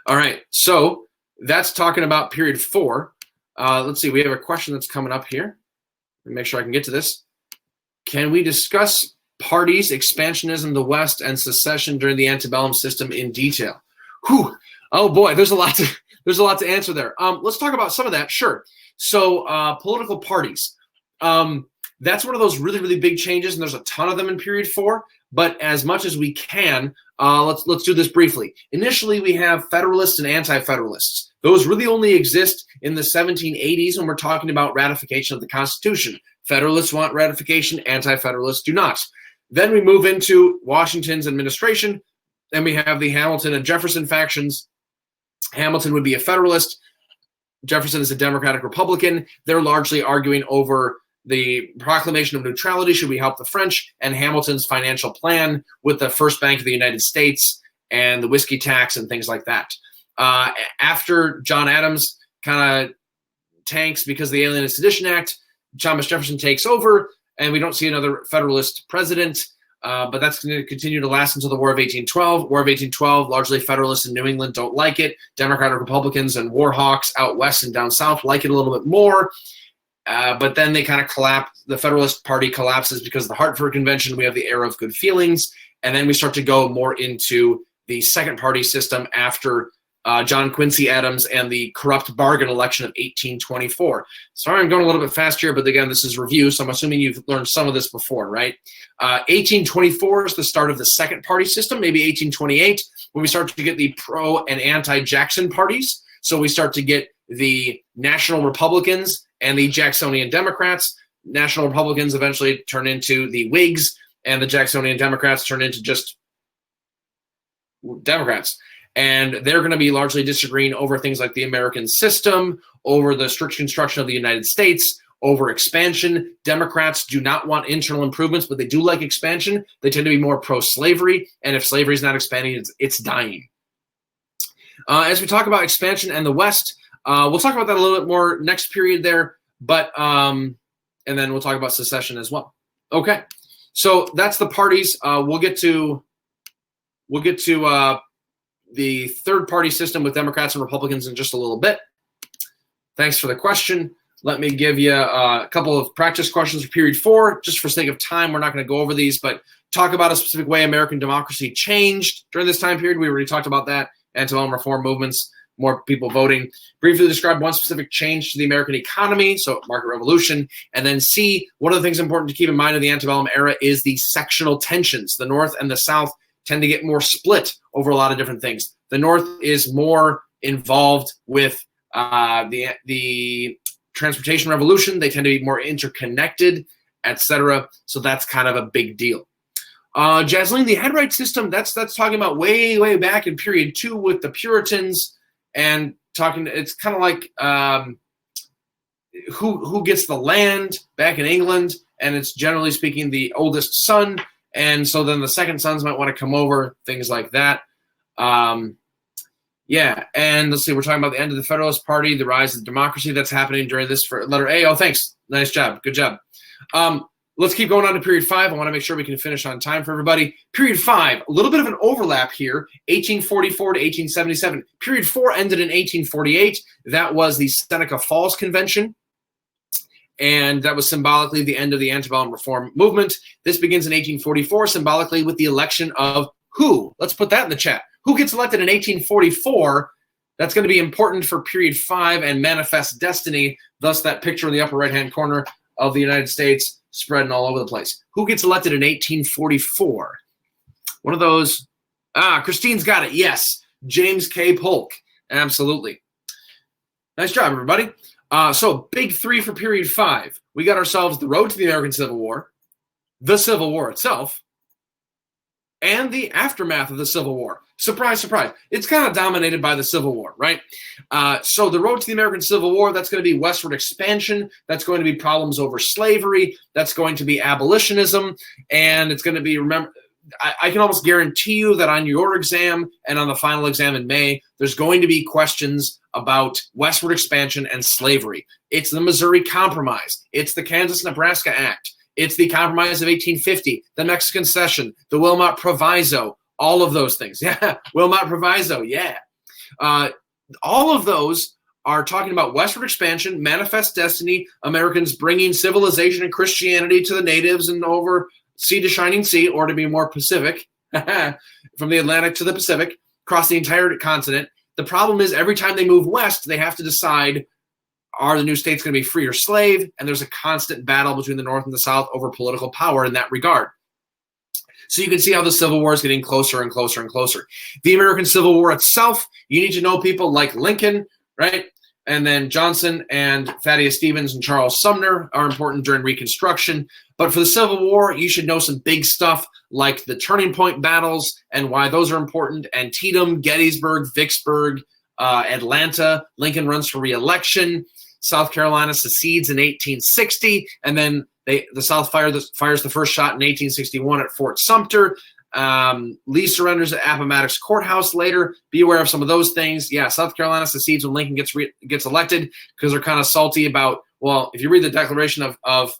All right, so that's talking about period 4. Let's see, we have a question that's coming up here. Let me make sure I can get to this. Can we discuss parties, expansionism in the West, and secession during the antebellum system in detail? Whew. Oh boy, there's a lot to answer there. Let's talk about some of that. Sure. So political parties. That's one of those really, really big changes, and there's a ton of them in period 4. But as much as we can, let's do this briefly. Initially, we have Federalists and Anti-Federalists. Those really only exist in the 1780s when we're talking about ratification of the Constitution. Federalists want ratification, Anti-Federalists do not. Then we move into Washington's administration, and we have the Hamilton and Jefferson factions. Hamilton would be a Federalist. Jefferson is a Democratic Republican. They're largely arguing over the proclamation of neutrality, should we help the French, and Hamilton's financial plan with the First Bank of the United States and the whiskey tax and things like that. After John Adams kind of tanks because of the Alien and Sedition Act, Thomas Jefferson takes over, and we don't see another Federalist president, but that's going to continue to last until the War of 1812. War of 1812, largely Federalists in New England don't like it. Democratic Republicans and war hawks out west and down south like it a little bit more. But then they kind of collapse. The Federalist Party collapses because of the Hartford Convention. We have the era of good feelings. And then we start to go more into the second party system after John Quincy Adams and the corrupt bargain election of 1824. Sorry, I'm going a little bit fast here, but again, this is review, so I'm assuming you've learned some of this before, right? 1824 is the start of the second party system, maybe 1828, when we start to get the pro and anti-Jackson parties. So we start to get the National Republicans and the Jacksonian Democrats. National Republicans eventually turn into the Whigs, and the Jacksonian Democrats turn into just Democrats. And they're going to be largely disagreeing over things like the American system, over the strict construction of the United States, over expansion. Democrats do not want internal improvements, but they do like expansion. They tend to be more pro-slavery, and if slavery is not expanding, it's dying. As we talk about expansion and the West, we'll talk about that a little bit more next period there, but and then we'll talk about secession as well. Okay, so that's the parties. We'll get to the third party system with Democrats and Republicans in just a little bit. Thanks for the question. Let me give you a couple of practice questions for period 4. Just for sake of time, we're not going to go over these, but talk about a specific way American democracy changed during this time period. We already talked about that. Antebellum reform movements, more people voting. Briefly describe one specific change to the American economy, so market revolution. And then C, one of the things important to keep in mind in the antebellum era is the sectional tensions. The North and the South tend to get more split over a lot of different things. The North is more involved with the transportation revolution. They tend to be more interconnected, etc. So that's kind of a big deal. Jasleen, the headright system, that's talking about way back in period 2 with the Puritans, and talking. It's kind of like who gets the land back in England, and it's generally speaking the oldest son. And so then the second sons might want to come over, things like that. Yeah, and let's see, we're talking about the end of the Federalist Party, the rise of democracy that's happening during this for letter A. Oh, thanks. Nice job. Good job. Let's keep going on to period 5. I want to make sure we can finish on time for everybody. Period 5, a little bit of an overlap here, 1844 to 1877. Period 4 ended in 1848. That was the Seneca Falls Convention. And that was symbolically the end of the antebellum reform movement. This begins in 1844, symbolically with the election of who? Let's put that in the chat. Who gets elected in 1844? That's going to be important for period 5 and manifest destiny. Thus, that picture in the upper right-hand corner of the United States spreading all over the place. Who gets elected in 1844? One of those. Christine's got it. Yes. James K. Polk. Absolutely. Nice job, everybody. So big 3 for period 5. We got ourselves the road to the American Civil War, the Civil War itself, and the aftermath of the Civil War. Surprise, surprise. It's kind of dominated by the Civil War, right? So the road to the American Civil War, that's going to be westward expansion. That's going to be problems over slavery. That's going to be abolitionism. And it's going to be, I can almost guarantee you that on your exam and on the final exam in May, there's going to be questions about westward expansion and slavery. It's the Missouri Compromise. It's the Kansas-Nebraska Act. It's the Compromise of 1850, the Mexican Cession, the Wilmot Proviso, all of those things. Yeah, Wilmot Proviso, yeah. All of those are talking about westward expansion, manifest destiny, Americans bringing civilization and Christianity to the natives and over sea to shining sea, or to be more Pacific, from the Atlantic to the Pacific, across the entire continent. The problem is every time they move west, they have to decide, are the new states going to be free or slave? And there's a constant battle between the North and the South over political power in that regard. So you can see how the Civil War is getting closer and closer and closer. The American Civil War itself, you need to know people like Lincoln, right? And then Johnson and Thaddeus Stevens and Charles Sumner are important during Reconstruction. But for the Civil War, you should know some big stuff like the Turning Point battles and why those are important. Antietam, Gettysburg, Vicksburg, Atlanta. Lincoln runs for re-election. South Carolina secedes in 1860, and then the South fires the first shot in 1861 at Fort Sumter. Lee surrenders at Appomattox Courthouse later. Be aware of some of those things. Yeah, South Carolina secedes when Lincoln gets elected because they're kind of salty about, well, if you read the Declaration of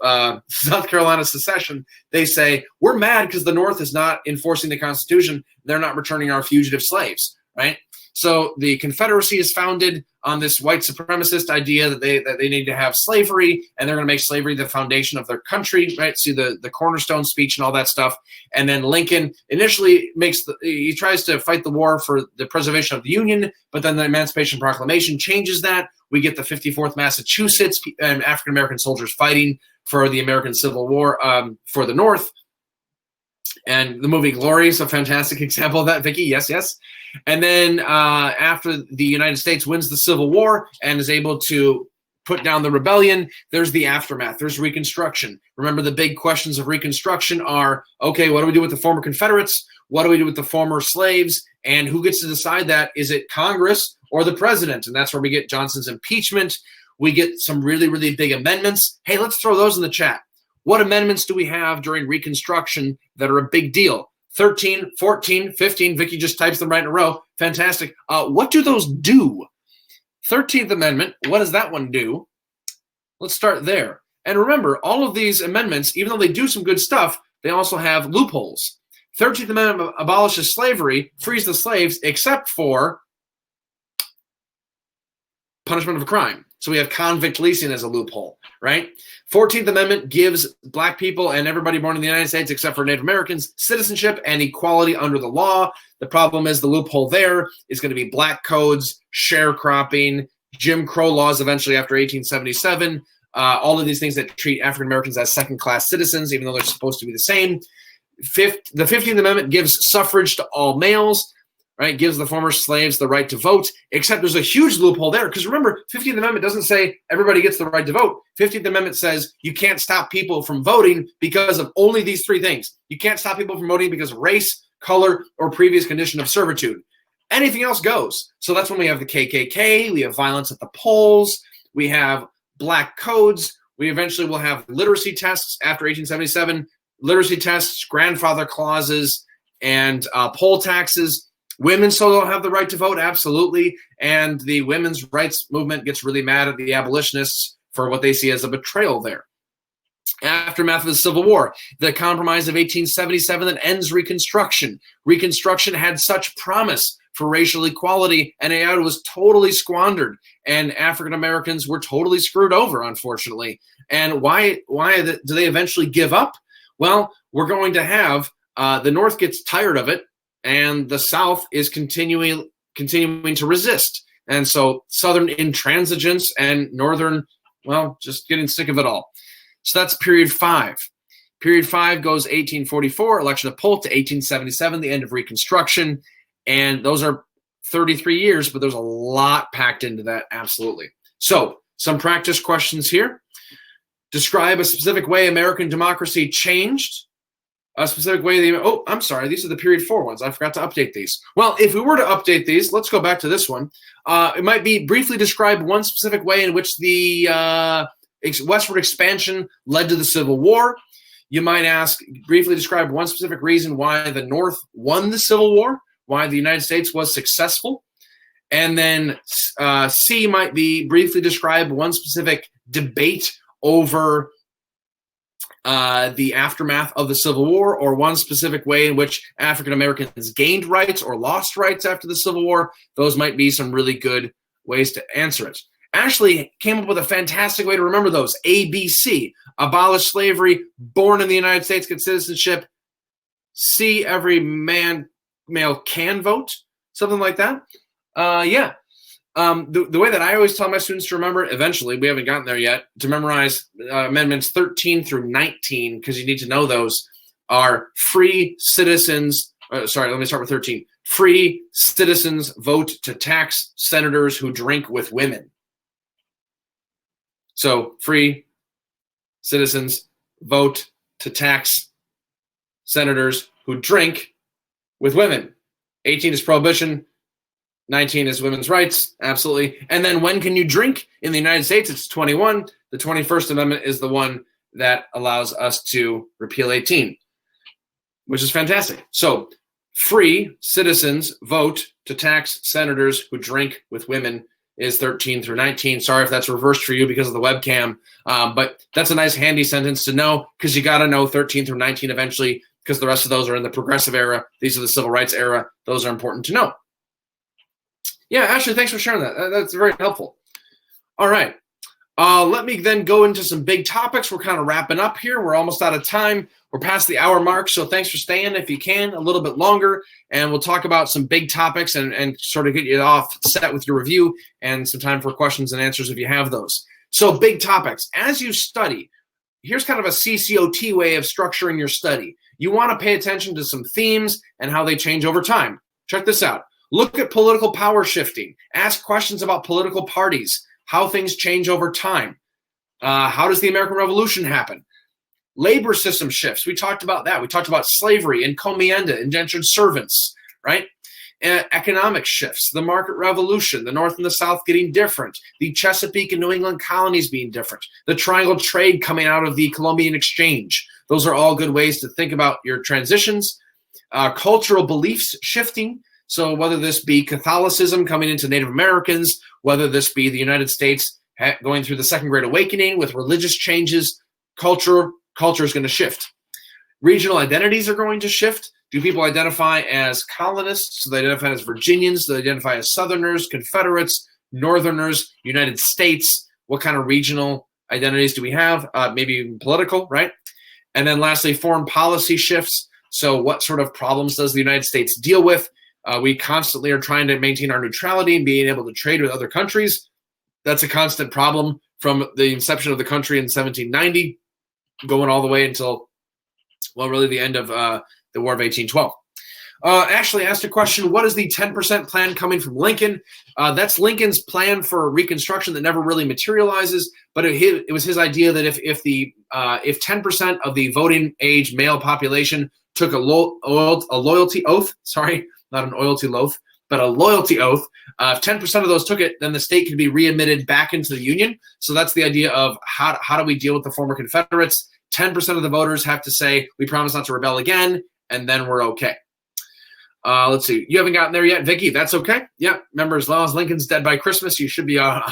South Carolina secession, they say, we're mad because the North is not enforcing the Constitution. They're not returning our fugitive slaves, right? So the Confederacy is founded on this white supremacist idea that they need to have slavery, and they're going to make slavery the foundation of their country, right? See the cornerstone speech and all that stuff. And then Lincoln initially he tries to fight the war for the preservation of the Union, but then the Emancipation Proclamation changes that. We get the 54th Massachusetts and African-American soldiers fighting for the American Civil War for the North. And the movie Glory is a fantastic example of that, Vicky. Yes, yes. And then after the United States wins the Civil War and is able to put down the rebellion, there's the aftermath. There's Reconstruction. Remember, the big questions of Reconstruction are, okay, what do we do with the former Confederates? What do we do with the former slaves? And who gets to decide that? Is it Congress or the president? And that's where we get Johnson's impeachment. We get some really, really big amendments. Hey, let's throw those in the chat. What amendments do we have during Reconstruction that are a big deal? 13, 14, 15. Vicky just types them right in a row. Fantastic. What do those do? 13th Amendment, what does that one do? Let's start there. And remember, all of these amendments, even though they do some good stuff, they also have loopholes. 13th Amendment abolishes slavery, frees the slaves, except for punishment of a crime. So we have convict leasing as a loophole, right? 14th Amendment gives black people and everybody born in the United States, except for Native Americans, citizenship and equality under the law. The problem is the loophole there is going to be black codes, sharecropping, Jim Crow laws eventually after 1877, all of these things that treat African Americans as second-class citizens, even though they're supposed to be the same. The 15th Amendment gives suffrage to all males, right? Gives the former slaves the right to vote, except there's a huge loophole there. Because remember, 15th Amendment doesn't say everybody gets the right to vote. 15th Amendment says you can't stop people from voting because of only these three things. You can't stop people from voting because of race, color, or previous condition of servitude. Anything else goes. So that's when we have the KKK, we have violence at the polls, we have black codes, we eventually will have literacy tests after 1877, literacy tests, grandfather clauses, and poll taxes. Women still don't have the right to vote, absolutely. And the women's rights movement gets really mad at the abolitionists for what they see as a betrayal there. Aftermath of the Civil War, the Compromise of 1877 that ends Reconstruction. Reconstruction had such promise for racial equality, and it was totally squandered. And African Americans were totally screwed over, unfortunately. And why do they eventually give up? Well, we're going to have the North gets tired of it, and the South is continuing to resist. And so Southern intransigence and Northern, well, just getting sick of it all. So that's period 5. Period 5 goes 1844, election of Polk, to 1877, the end of Reconstruction. And those are 33 years, but there's a lot packed into that, absolutely. So some practice questions here. Describe a specific way American democracy changed. A specific way oh, I'm sorry, these are the period 4 ones. I forgot to update these. Well, if we were to update these, let's go back to this one. It might be briefly describe one specific way in which the westward expansion led to the Civil War. You might ask, briefly describe one specific reason why the North won the Civil War, why the United States was successful. And then C might be briefly describe one specific debate over the aftermath of the Civil War, or one specific way in which African Americans gained rights or lost rights after the Civil War. Those might be some really good ways to answer it. Ashley came up with a fantastic way to remember those. ABC, abolish slavery, born in the United States, get citizenship. C, every male can vote, something like that. Yeah. The way that I always tell my students to remember, eventually, we haven't gotten there yet, to memorize amendments 13 through 19, because you need to know those, are free citizens, sorry, let me start with 13. Free citizens vote to tax senators who drink with women. So free citizens vote to tax senators who drink with women. 18 is prohibition. 19 is women's rights, absolutely. And then when can you drink? In the United States, it's 21. The 21st Amendment is the one that allows us to repeal 18, which is fantastic. So free citizens vote to tax senators who drink with women is 13 through 19. Sorry if that's reversed for you because of the webcam, but that's a nice handy sentence to know, because you got to know 13 through 19 eventually, because the rest of those are in the progressive era. These are the civil rights era. Those are important to know. Yeah, Ashley, thanks for sharing that. That's very helpful. All right. Let me then go into some big topics. We're kind of wrapping up here. We're almost out of time. We're past the hour mark, so thanks for staying if you can a little bit longer, and we'll talk about some big topics and sort of get you off set with your review and some time for questions and answers if you have those. So big topics. As you study, here's kind of a CCOT way of structuring your study. You want to pay attention to some themes and how they change over time. Check this out. Look at political power shifting. Ask questions about political parties, how things change over time. How does the American Revolution happen? Labor system shifts. We talked about that. We talked about slavery, encomienda, indentured servants, right? Economic shifts, the market revolution, the North and the South getting different, the Chesapeake and New England colonies being different, the triangle trade coming out of the Colombian exchange. Those are all good ways to think about your transitions. Cultural beliefs shifting. So whether this be Catholicism coming into Native Americans, whether this be the United States going through the Second Great Awakening with religious changes, culture is going to shift. Regional identities are going to shift. Do people identify as colonists? Do they identify as Virginians? Do they identify as Southerners, Confederates, Northerners, United States? What kind of regional identities do we have? Maybe even political, right? And then lastly, foreign policy shifts. So what sort of problems does the United States deal with? We constantly are trying to maintain our neutrality and being able to trade with other countries. That's a constant problem from the inception of the country in 1790, going all the way until, well, really the end of the War of 1812. Ashley asked a question, what is the 10% plan coming from Lincoln? That's Lincoln's plan for Reconstruction that never really materializes, but it was his idea that if 10% of the voting age male population took a loyalty oath, sorry, not an oilty loaf, but a loyalty oath. If 10% of those took it, then the state could be readmitted back into the Union. So that's the idea of how do we deal with the former Confederates? 10% of the voters have to say, we promise not to rebel again, and then we're okay. Let's see. You haven't gotten there yet, Vicky. That's okay. Yeah. Remember, as long as Lincoln's dead by Christmas, you should be on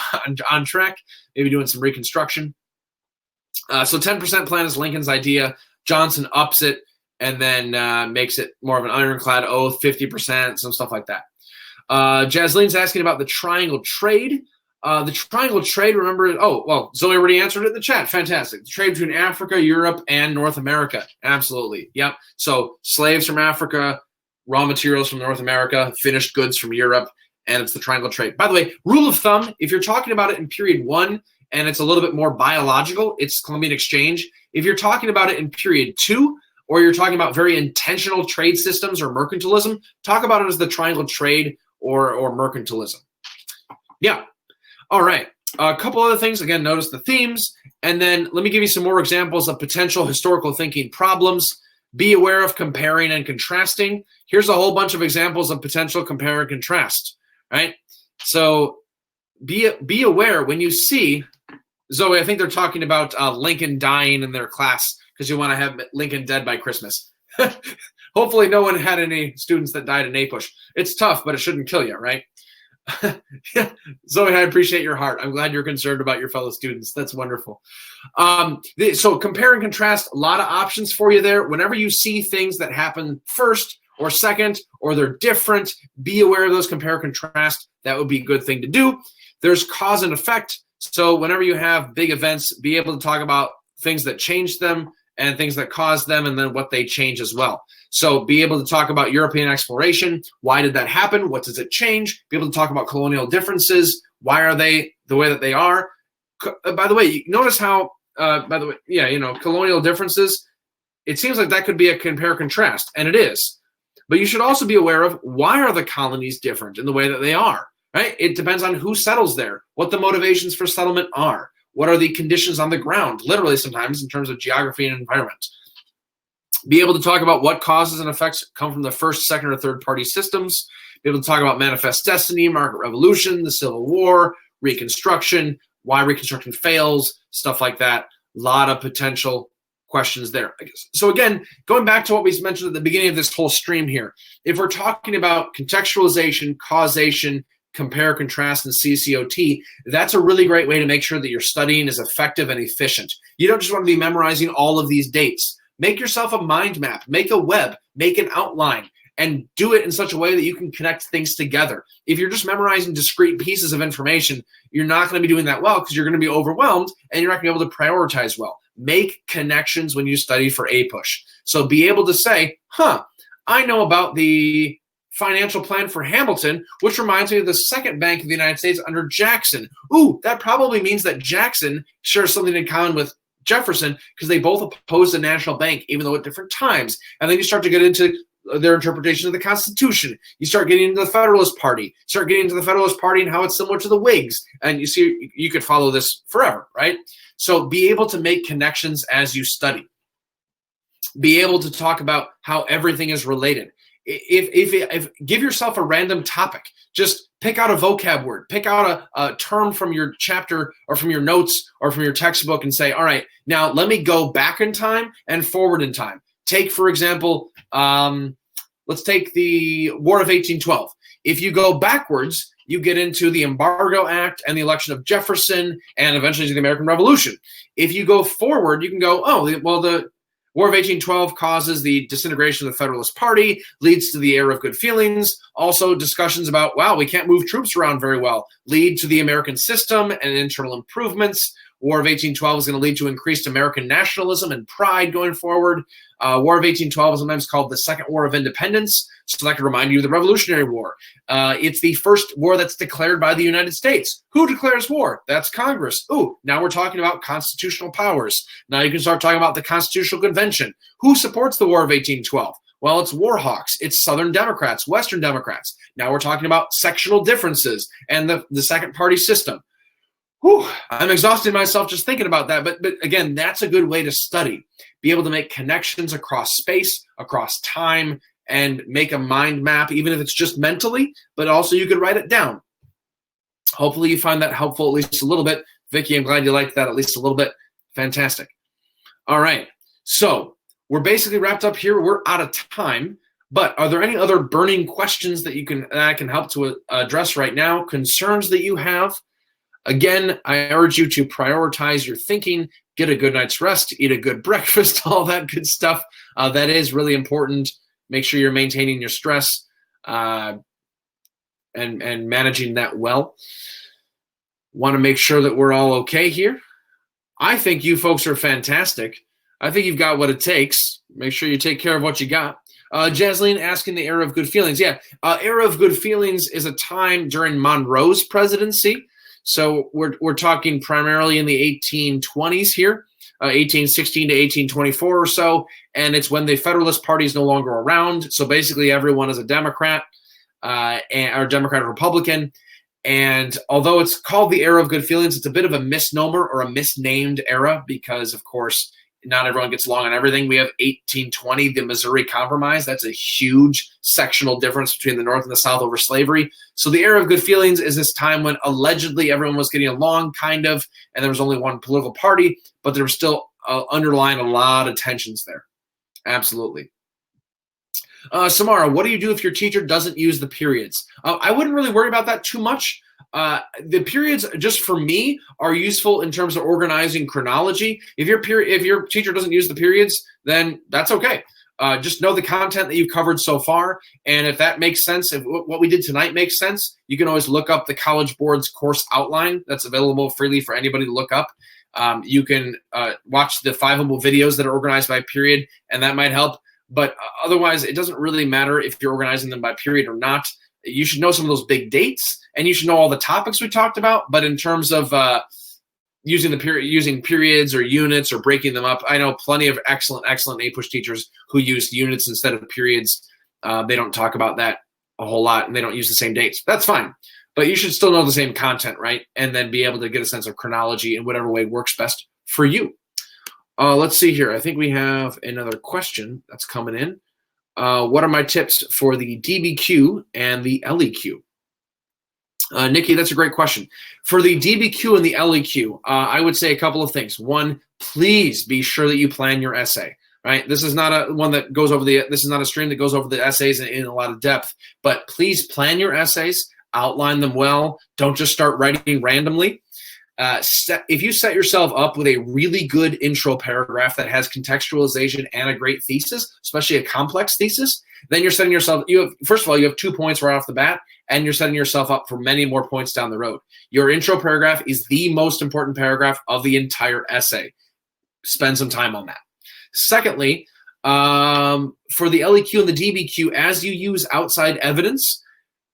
track, maybe doing some Reconstruction. So 10% plan is Lincoln's idea. Johnson ups it and then makes it more of an ironclad oath, 50%, some stuff like that. Jaslene's asking about the triangle trade. The triangle trade, remember, Zoe already answered it in the chat. Fantastic. The trade between Africa, Europe, and North America. Absolutely. Yep. So slaves from Africa, raw materials from North America, finished goods from Europe, and it's the triangle trade. By the way, rule of thumb, if you're talking about it in period 1 and it's a little bit more biological, it's Colombian exchange. If you're talking about it in period 2, or you're talking about very intentional trade systems or mercantilism, talk about it as the triangle trade or mercantilism. Yeah. All right. A couple other things. Again, notice the themes. And then let me give you some more examples of potential historical thinking problems. Be aware of comparing and contrasting. Here's a whole bunch of examples of potential compare and contrast, right? So be aware when you see, Zoe, I think they're talking about Lincoln dying in their class because you want to have Lincoln dead by Christmas. Hopefully no one had any students that died in APUSH. It's tough, but it shouldn't kill you, right? Zoe, I appreciate your heart. I'm glad you're concerned about your fellow students. That's wonderful. So compare and contrast, a lot of options for you there. Whenever you see things that happen first or second, or they're different, be aware of those compare and contrast. That would be a good thing to do. There's cause and effect. So whenever you have big events, be able to talk about things that change them and things that cause them, and then what they change as well. So be able to talk about European exploration. Why did that happen? What does it change? Be able to talk about colonial differences. Why are they the way that they are? By the way, you notice how, colonial differences, it seems like that could be a compare contrast, and it is. But you should also be aware of why are the colonies different in the way that they are, right? It depends on who settles there, what the motivations for settlement are. What are the conditions on the ground, literally sometimes in terms of geography and environment. Be able to talk about what causes and effects come from the first, second, or third party systems. Be able to talk about manifest destiny, market revolution, the Civil War, Reconstruction, why Reconstruction fails, stuff like that. A lot of potential questions there. So again, going back to what we mentioned at the beginning of this whole stream here, if we're talking about contextualization, causation, compare, contrast, and CCOT, that's a really great way to make sure that your studying is effective and efficient. You don't just want to be memorizing all of these dates. Make yourself a mind map, make a web, make an outline, and do it in such a way that you can connect things together. If you're just memorizing discrete pieces of information, you're not going to be doing that well because you're going to be overwhelmed and you're not going to be able to prioritize well. Make connections when you study for APUSH. So be able to say, I know about the financial plan for Hamilton, which reminds me of the second bank of the United States under Jackson. Ooh, that probably means that Jackson shares something in common with Jefferson because they both opposed the national bank, even though at different times. And then you start to get into their interpretation of the Constitution. You start getting into the Federalist Party. Start getting into the Federalist Party and how it's similar to the Whigs. And you see, you could follow this forever, right? So be able to make connections as you study. Be able to talk about how everything is related. If give yourself a random topic, just pick out a vocab word, pick out a term from your chapter or from your notes or from your textbook and say, all right, now let me go back in time and forward in time. Take, for example, let's take the War of 1812. If you go backwards, you get into the Embargo Act and the election of Jefferson and eventually to the American Revolution. If you go forward, you can go, the War of 1812 causes the disintegration of the Federalist Party, leads to the era of good feelings. Also discussions about, wow, we can't move troops around very well, lead to the American system and internal improvements. War of 1812 is going to lead to increased American nationalism and pride going forward. War of 1812 is sometimes called the Second War of Independence. So that could remind you of the Revolutionary War. It's the first war that's declared by the United States. Who declares war? That's Congress. Ooh, now we're talking about constitutional powers. Now you can start talking about the Constitutional Convention. Who supports the War of 1812? Well, it's war hawks. It's Southern Democrats, Western Democrats. Now we're talking about sectional differences and the second party system. Whew, I'm exhausting myself just thinking about that. But again, that's a good way to study. Be able to make connections across space, across time, and make a mind map, even if it's just mentally, but also you could write it down. Hopefully you find that helpful at least a little bit. Vicky, I'm glad you liked that at least a little bit. Fantastic. All right. So we're basically wrapped up here. We're out of time. But are there any other burning questions that I can help to address right now? Concerns that you have? Again, I urge you to prioritize your thinking, get a good night's rest, eat a good breakfast, all that good stuff. That is really important. Make sure you're maintaining your stress and managing that well. Want to make sure that we're all okay here. I think you folks are fantastic. I think you've got what it takes. Make sure you take care of what you got. Jasleen asking the era of good feelings. Yeah, era of good feelings is a time during Monroe's presidency. So we're talking primarily in the 1820s here, 1816 to 1824 or so, and it's when the Federalist Party is no longer around. So basically everyone is a Democrat or Democrat or Republican. And although it's called the era of good feelings, it's a bit of a misnomer or a misnamed era because, of course, not everyone gets along on everything. We have 1820, the Missouri Compromise. That's a huge sectional difference between the North and the South over slavery. So the era of good feelings is this time when allegedly everyone was getting along, kind of, and there was only one political party, but there was still underlying a lot of tensions there. Absolutely. Samara, what do you do if your teacher doesn't use the periods? I wouldn't really worry about that too much. The periods, just for me, are useful in terms of organizing chronology. If your teacher doesn't use the periods, then that's okay. Just know the content that you've covered so far, and if that makes sense, if what we did tonight makes sense, you can always look up the College Board's course outline that's available freely for anybody to look up. You can watch the 5-able videos that are organized by period, and that might help. But otherwise, it doesn't really matter if you're organizing them by period or not. You should know some of those big dates, and you should know all the topics we talked about. But in terms of using periods or units or breaking them up, I know plenty of excellent APUSH teachers who use units instead of periods. They don't talk about that a whole lot, and they don't use the same dates. That's fine. But you should still know the same content, right? And then be able to get a sense of chronology in whatever way works best for you. Let's see here. I think we have another question that's coming in. What are my tips for the DBQ and the LEQ? Nikki, that's a great question. For the DBQ and the LEQ, I would say a couple of things. One, please be sure that you plan your essay. Right? This is not a one that goes over this is not a stream that goes over the essays in a lot of depth. But please plan your essays, outline them well. Don't just start writing randomly. If you set yourself up with a really good intro paragraph that has contextualization and a great thesis, especially a complex thesis, then you're setting yourself, first of all, you have 2 points right off the bat, and you're setting yourself up for many more points down the road. Your intro paragraph is the most important paragraph of the entire essay. Spend some time on that. Secondly, for the LEQ and the DBQ, as you use outside evidence,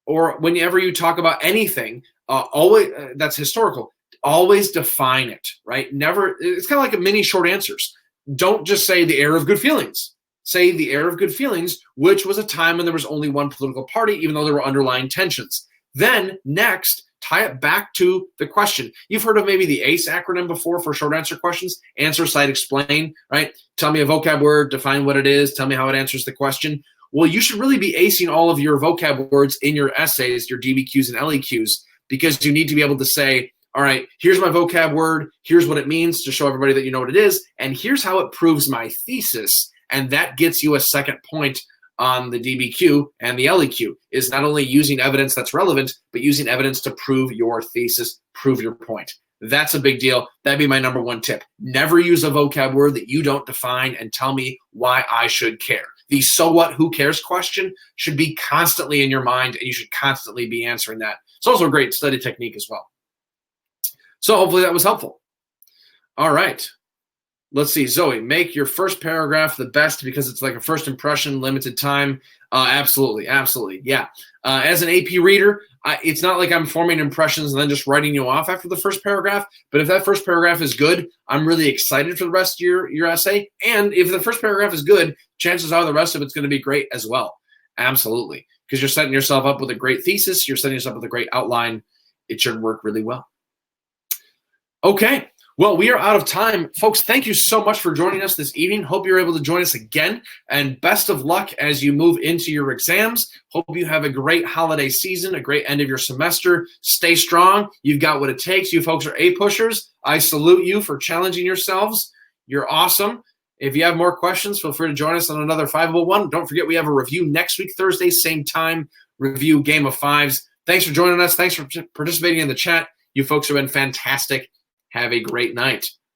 or whenever you talk about anything, always that's historical, always define it, right? Never, it's kind of like a mini short answers. Don't just say the era of good feelings. Say the era of good feelings, which was a time when there was only one political party, even though there were underlying tensions. Then next, tie it back to the question. You've heard of maybe the ACE acronym before for short answer questions. Answer, cite, explain, right? Tell me a vocab word, define what it is, tell me how it answers the question. Well, you should really be acing all of your vocab words in your essays, your DBQs and LEQs, because you need to be able to say, all right, here's my vocab word, here's what it means to show everybody that you know what it is, and here's how it proves my thesis, and that gets you a second point on the DBQ and the LEQ, is not only using evidence that's relevant, but using evidence to prove your thesis, prove your point. That's a big deal. That'd be my number one tip. Never use a vocab word that you don't define and tell me why I should care. The so what, who cares question should be constantly in your mind, and you should constantly be answering that. It's also a great study technique as well. So hopefully that was helpful. All right. Let's see. Zoe, make your first paragraph the best because it's like a first impression, limited time. Absolutely. Absolutely. Yeah. As an AP reader, it's not like I'm forming impressions and then just writing you off after the first paragraph. But if that first paragraph is good, I'm really excited for the rest of your essay. And if the first paragraph is good, chances are the rest of it's going to be great as well. Absolutely. Because you're setting yourself up with a great thesis. You're setting yourself up with a great outline. It should work really well. Okay. Well, we are out of time. Folks, thank you so much for joining us this evening. Hope you're able to join us again. And best of luck as you move into your exams. Hope you have a great holiday season, a great end of your semester. Stay strong. You've got what it takes. You folks are APUSHers. I salute you for challenging yourselves. You're awesome. If you have more questions, feel free to join us on another 501. Don't forget we have a review next week, Thursday, same time, review Game of Fives. Thanks for joining us. Thanks for participating in the chat. You folks have been fantastic. Have a great night.